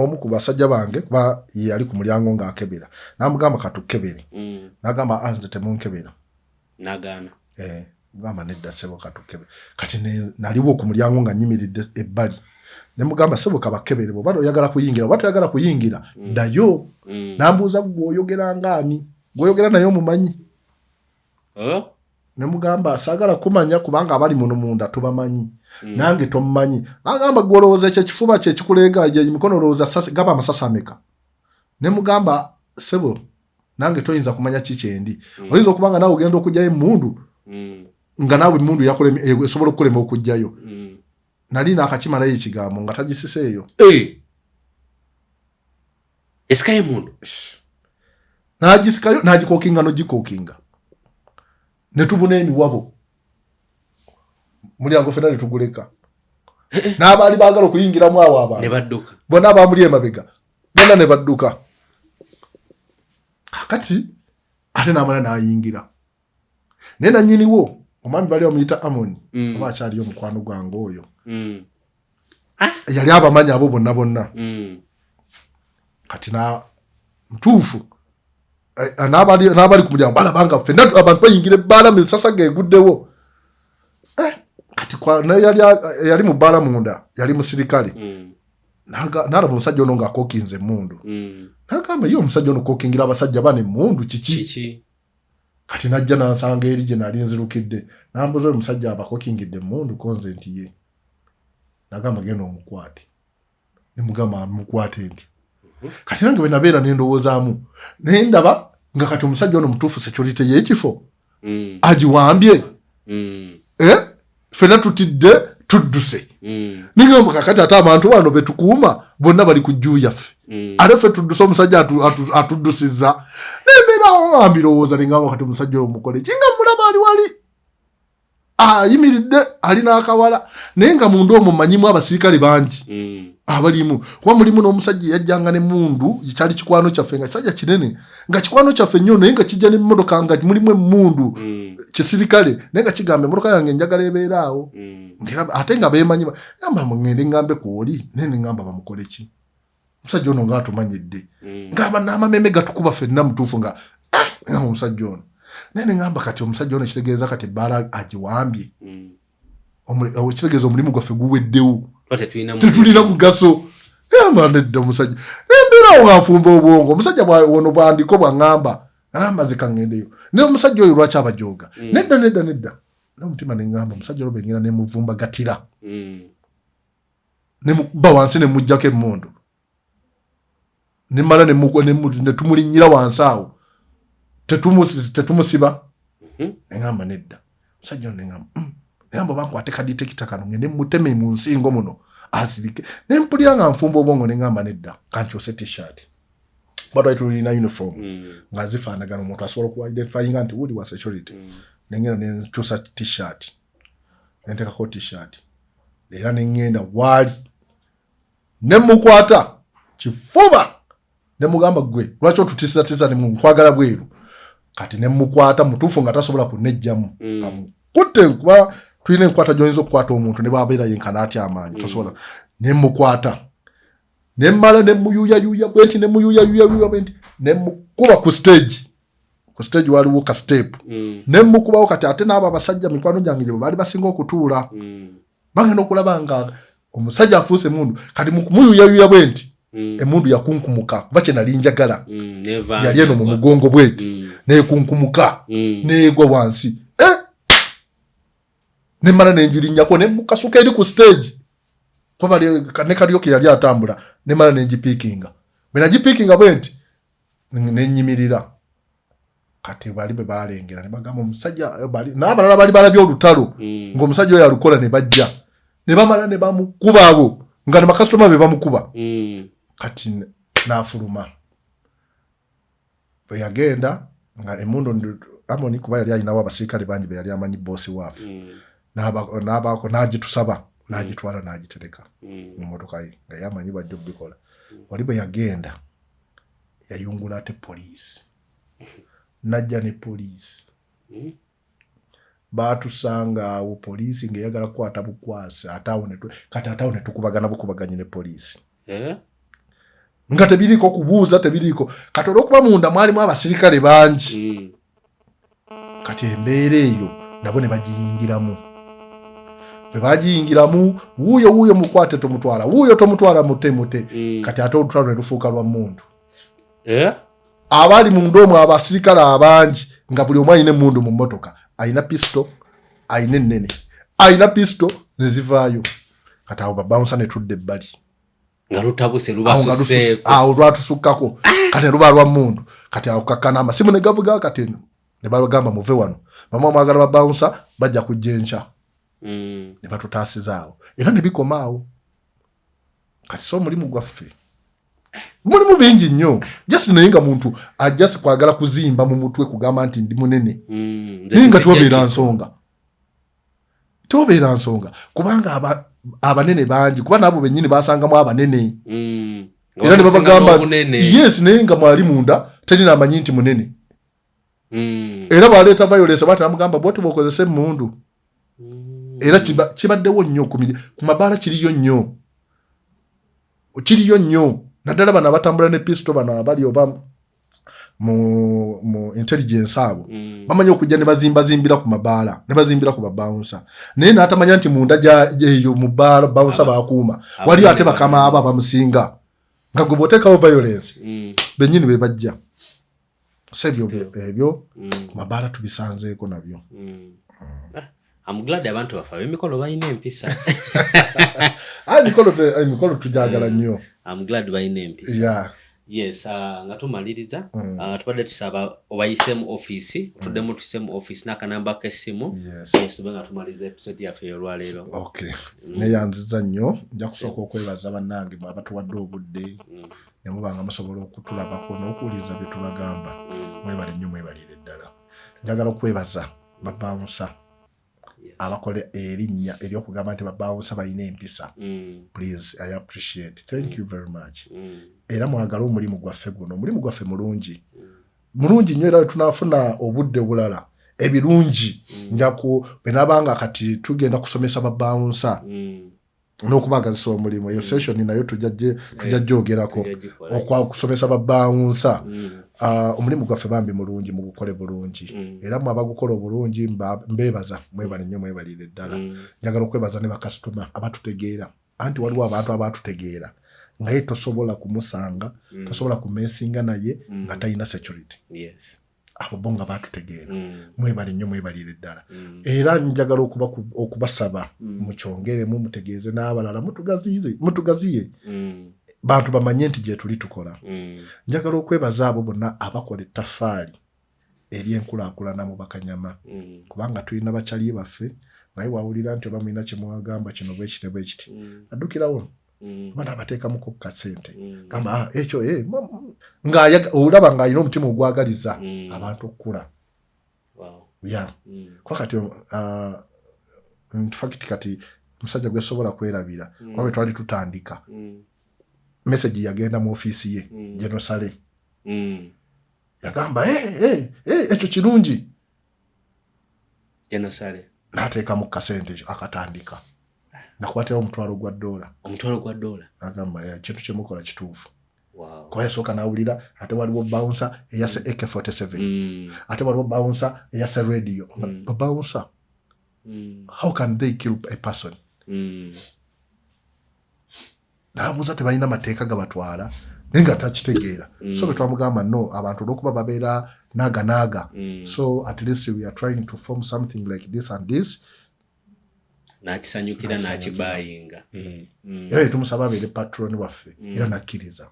omu ku basajja bange kuba yali ku mulyango ng'akebera n'amugamba katukebere n'agamba anze temunkebera n'agaana gamba nedda sebo katukebere kati naliwo ku mulyango nga nyimiridde ebbali ne mugamba sebo kabakebere bwe bado oyagala kuyingira bwe toyagala kuyingira ddayo n'ambuuza gwe oyogera ng'ani gwe oyogera naye omumanyi ne mugamba sagala kumanya kubanga abali muno munda tubamanyi nange tommanyi nagamba gwolowooza ekyo kifuba kye kikulega je mikono lowooza sasa gaba amasasa ameka ne mugamba sebo nange toyinza kumanya kikyendi oyinza okubanga nawe ogenda okujjayo emundu nga nawe emundu yakolema esobola okukolema okujjayo nali nakakimalayo ekigambo nga tagisiseeyo esikayo emundu nagisikayo nagikokinga nogikokinga netubuna emiwabo mulyango fena netuguleka n'abaali baagala okuyingiramu awo abantu ne badduka bonna abamuli emabega bonna ne badduka kakati ate n'amala n'ayingira naye nannyiniwo omwami bali bamuyita Amoni oba akyaliyo omukwano gwange oyo yali abamanyi abo bonna bonna kati na ntuufu n'abali ku mulyango balabanga ffenna abantu bayingira ebbaala misasa geguddewo kati yali mu bbaala munda yali musirikale n'alaba omusajja ono ng'akokinze emmundu n'agamba ye omusajja ono kokingira abasajja bane emmundu kiki kati najja nansanga eri gye nali nzirukidde nambuza oyo omusajja abakokingidde emmundu konze nti ye nagamba genda omukwate nemugamba mukwate nti kati nange bwe nabeera nendowoozaamu naye ndaba nga kati omusajja ono mutuufu security y'ekifo agiwambye ffenna tutidde tudduse ningamba kakati ate abantu bano betukuuma bonna bali ku jjuu yaffe ate ffe tudduse omusajja atuddusizza nembeerawo ambirowooza ningamba kati omusajja oyo mukole kinga mulaba ali wali ayimiridde alina akawala naye nga mundu omwo manyimu abasirikale bangi abalimu kuba mulimu n'omusajja yajjanga n'emmundu kyali kikwano kyaffe nga kisajja kinene nga kikwano kyaffe nnyo naye nga kijja n'emmotoka nga mulimu emmundu kisirikale naye nga kigamba emmotoka yange njagala ebeera awo ate nga beemanyi gamba ngende ngambe kwoli naye nengamba bamukole ki omusajja ono ngaatumanyidde ngamba n'amameme gatukuba ffenna mutuufu nga ngamba omusajja ono naye nengamba kati omusajja ono kitegeeza kati ebbaala agiwambye kitegeeza omulimu gwaffe guweddewo tetulina mugaso gamba nedda omusajja nembeerawo nga nfumba obwongo omusajja ono bwandiko bwaŋŋamba ŋamba nzika ŋŋendeyo naye omusajja oyo lwaki abajooga nedda n'omutima neŋŋamba omusajja olwo bengera nemuvumba gatira nemukuba wansi nemuggyako emmundu nemala netumulinnyira wansi awo tetumusiba neŋŋamba nedda omusajja ono neŋŋamba bankwate kaditekita kano ngende muteme mu nsingo muno asirike nempulira nga nfumba obwongo neŋŋamba nedda kankyose t-shirt batwali tulina uniform nga zifaanagana omuntu asobola okuidentifyinga nti wuli wa security nengenda nenkyusa t-shirt nentekako t-shirt era nengenda waali nemukwata kifuba nemugamba gwe lwaki otutisatiza nemunkwagala bweru kati nemukwata mutuufu nga tasobola kunejjamu amukutte kuba tulina enkwata gy'oyinza okukwata omuntu ne bwabeera yenkana atya amaanyi tosobola nemukwata nemmala nemuyuyayuya bwenti nemuyuyayuya bwenti nemukuba ku stage waliwo ka step nemukubawo kati ate n'abo abasajja mikwano gyange gye baali basinga okutuula bagenda okulaba nga omusajja afuuse emundu kati mukumuyuyayuya bwenti emundu yakunkumuka kuba kye nali njagala yali eno mu mugongo bwenti nekunkumuka neegwa wansi nemmala nenjirinnyako nemukasuka eri ku stage kuba ne Karioki yali atambula nemmala nenjipiikinga bwe nagipiikinga bwenti nenyimirira kati bali bwe balengera ne bagamba omusajja n'abalala bali balabye olutalo ng'omusajja oyo alukola ne bajja ne bamala ne bamukuba abo nga ne bakasitoma be bamukuba kati n'afuluma bwe yagenda nga emmundu Amoni kuba yali ayinawo abasirikale bangi be yali amanyi boosi waafe n'abaako n'agitusaba n'agitwala n'agitereka mu mmotoka ye nga yamanyi bajja okubikola oli bwe yagenda yayungula ate poliisi najja ne poliisi baatusanga awo poliisi ng'eyagala kukwata bukwasi kati ate awo ne tukubaganye ne poliisi nga tebiriiko kubuuza tebiriiko kati olw'okuba munda mwalimu abasirikale bangi kati embeera eyo nabo ne bagiyingiramu bwe bagiyingiramu wuuyo mukwate tomutwala wuuyo tomutwala mute kati ate olutalo ne lufuuka lwa mmundu abaali munda omwo abasirikale abangi nga buli omu alina emmundu mu mmotoka aina pisto aina ennene aina pisto nezivaayo kati awo babouncer ne tudde ebbali nga lutabuse lubasuseeko awo lwatusukkako kati luba lwa mundu kati awo kakkana amasimu ne gavuga kati ne bagamba muve wano bamwe mwagala babouncer bajja kujja enkya ne batutaasizaawo era ne bikomaawo kati so mulimu gwaffe mulimu bingi nnyo just naye nga muntu ajja kwagala kuzimba mu mutwe kugamba nti ndi munene ninga tobeera nsonga kubanga abanene bangi kuba nabo bennyini basangamu abanene era ne babagamba yes naye nga mwali munda talina amanyi nti munene era baleeta violence bati namugamba bwoti bwokozese mundu era kibaddewo nnyo ku mabaala kiriyo nnyo naddala bano abatambula ne pisto bano abali oba mu intelligence abo bamanyi okujja ne bazimbazimbira ku mabaala ne bazimbira ku babouncer naye n'atamanya nti munda eyo mu baala bouncer bakuuma wali ate bakama abo bamusinga nga gwe bw'oteekawo violence bennyini be bajja so ebyo ku mabaala tubisanzeeko nabyo. I'm glad abantu bafa emikolo bayina empisa. Emikolo tujagala nnyo. I'm glad bayina empisa. Yeah. Yes, nga tumaliriza tubadde tusaba obayisemu office tuddemu tusemu office n'akanamba k'essimu yes tube nga tumaliza episode yaffe y'olwaleero. Okay. Neyanziza nnyo nja kusooka okwebaza bannange abatuwadde obudde ne mubanga musobola okutulabako n'okuwuliriza bye tubagamba mwebale nnyo mwebalire ddala. Njagala okwebaza babouncer abakola erinnya eryokugamba nti babouncer bayina empisa. Please, I appreciate. Thank you very much. Era mwagala omulimu gwaffe guno omulimu gwaffe mulungi nnyo era tunafuna obudde bulala ebirungi njaku benabanga kati tugenda kusomesa babouncer n'okubagazisa omulimu eyo session nayo tujajjogerako okusomesa babouncer omulimu gwaffe bambi mulungi mugukole bulungi era mwe abagukola obulungi mbebaza mwebale nnyo mwebalire ddala. Njagala okwebaza ne bakasitoma abatutegeera anti waliwo abantu abatutegeera ngaye tosobola kumusanga tosobola kumesinga naye nga talina security. Yes. Abo bonga batutegeera mwebale nnyo mwebalire ddala. Era njagala okubasaba mukyongere mutegeeze n'abalala mutugaziye bantu bamanye nti gye tuli tukola. Njagala okwebaza abo bonna abakola ettaffaali ery'enkulaakulana mu Bakanyama kubanga tulina bakyali baffe naye wawulira nti oba mulina kye mwagamba kino bwekiti addukirawo bana abateekamuko kasente gamba ekyo olaba ng'alina omutima ogwagaliza abantu okukula. Kuba kati fakiti kati musajja gwe sobola kwerabira kuba bwe twali tutandika message yagenda mu ofiisi ye Genosale yagamba ekyo kirungi Genosale n'ateekamu kasente ekyo akatandika nakwatira $1,000. Nagamba kintu kyemukola kituufu. Kuba yasooka n'awulira ate waliwo bouncer eyase AK-47 ate waliwo bouncer eyase radio. Bouncer how can they kill a person? N'abuuza tebalina mateeka gabatwala naye nga takitegeera. So bwe twamugamba no abantu olw'okuba babeera naaga so at least we are trying to form something like this and this. Nakisanyukira nakibayinga. Era tumusaba abeere patron waffe era nakkiriza.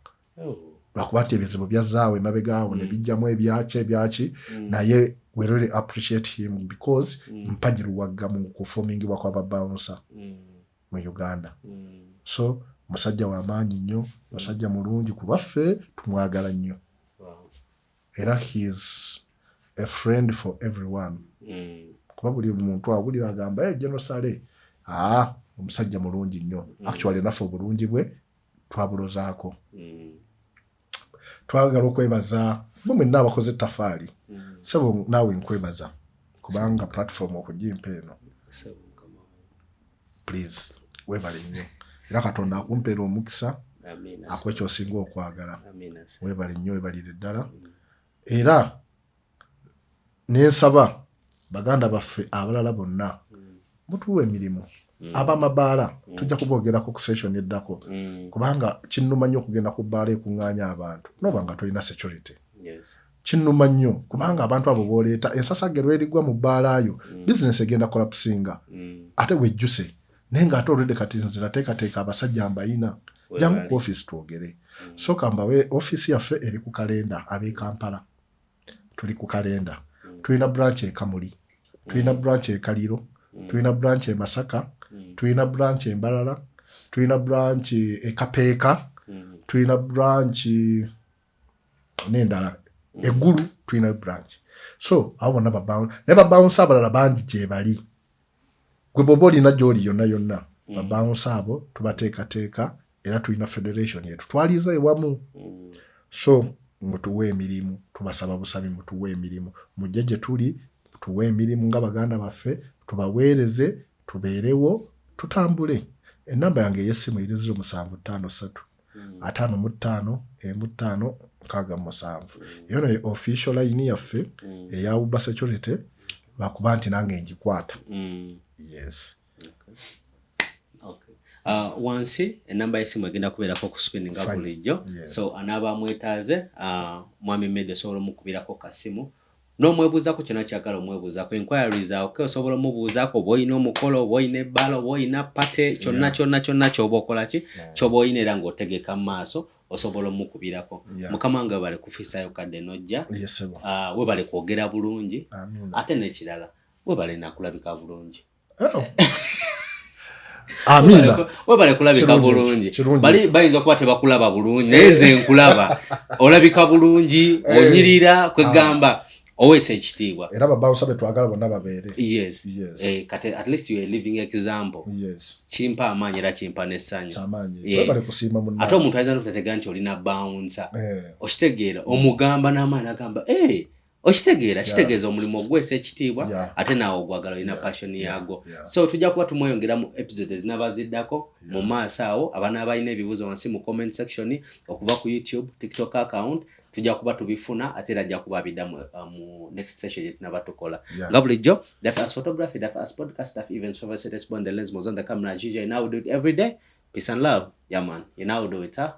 Lwakuba nti ebizibu byazaawo emabegaawo ne bijjamu ebyaki naye we really appreciate him because mpagiruwagga mu kufomingibwa kwa babouncer mu Uganda. So musajja w'amaanyi nnyo musajja mulungi ku lwaffe tumwagala nnyo. Era he is a friend for everyone. Kuba buli muntu awulira agamba Genosale omusajja mulungi nnyo. Actually naffe obulungi bwe twabulozaako. Twagala okwebaza mwenna abakoze ettaffaali sebo naawe nkwebaza kubanga platform okugimpa eno. Please weebale nnyo era Katonda akumpeera omukisa akuwa ekyosinga okwagala. Weebale nnyo weebalire ddala. Era nensaba baganda baffe abalala bonna mutuwa emirimu ab'amabaala tujja kuboogerako ku session eddako kubanga kinnuma nnyo okugenda ku bbaala ekuŋŋaanya abantu noba nga tolina security. kinnuma nnyo kubanga abantu abo booleeta ensasage lwerigwa mu bbaalayo bizinesi egenda collapsinga ate wejjuse naye ng'ate olwedde kati nze nateekateeka abasajja mbayina jangu ku office twogere soka mbawe office yaffe eri ku kalenda ab'e Kampala tuli ku kalenda tulina branch e Kamuli tulina branch e Kaliro tulina branch e Masaka tulina branch e Mbarara tulina branch e Kapeeka tulina branch n'endala Eggulu tulina branch so abo bonna babounce abalala bangi gye bali gwe bw'oba olina gy'oli yonna babounce abo tubateekateeka era tulina federation yetu twaliza ewamu so mutuwe emirimu tubasaba busabi mutuwe emirimu mujje gye tuli tuwe emirimu nga baganda baffe tubaweereze tubeerewo tutambule enamba yange ey'essimu eri 0753 55 55 67 iyo nayo official line yaffe eya Uber Security bakuba nti nange ngikwata yes. Wansi enamba y'essimu egenda kubeerako ku screen nga bulijjo so anaaba mwetaaze mwami Media osobola omukubirako kasimu n'omwebuuzaako kyonna kyagala omwebuuzaako inquiries awo osobola omubuuzaako oba olina omukolo oba olina ebbala oba olina pate kyonna ky'oba okola ki ky'oba olina era ng'otegeka mu maaso osobola omukubirako mukama nga webale kufiisaayo kadde nojja webale kwogera bulungi ate n'ekirala webale nakulabika bulungi Amina webale kulabika bulungi bali bayinza okuba tebakulaba bulungi naye nze nkulaba olabika bulungi onyirira kwegamba oweesa ekitiibwa era babounce abe twagala bonna babeere yes kati at least you are living example kimpa amaanyi era kimpa n'essanyu webale kusiima munna ate omuntu ayinza n'okutegeera nti olina bouncer okitegeera omugamba n'amaanyi agamba okitegeera kitegeeza omulimu ogwesa ekitiibwa ate naawe ogwagala olina passion yagwo so tujja kuba tumweyongera mu episode ezinabaziddako mu maaso awo abaana abalina ebibuuzo wansi mu comment section okuva ku YouTube TikTok account tujja kuba tubifuna ate era ajja kuba bidda mu next session gye tunaba tukola nga bulijjo daffe as photography daffe as podcast daffe events for us on the lens was on the camera as usual. You now do it every day. Peace and love. Yeah man, you now do it, huh?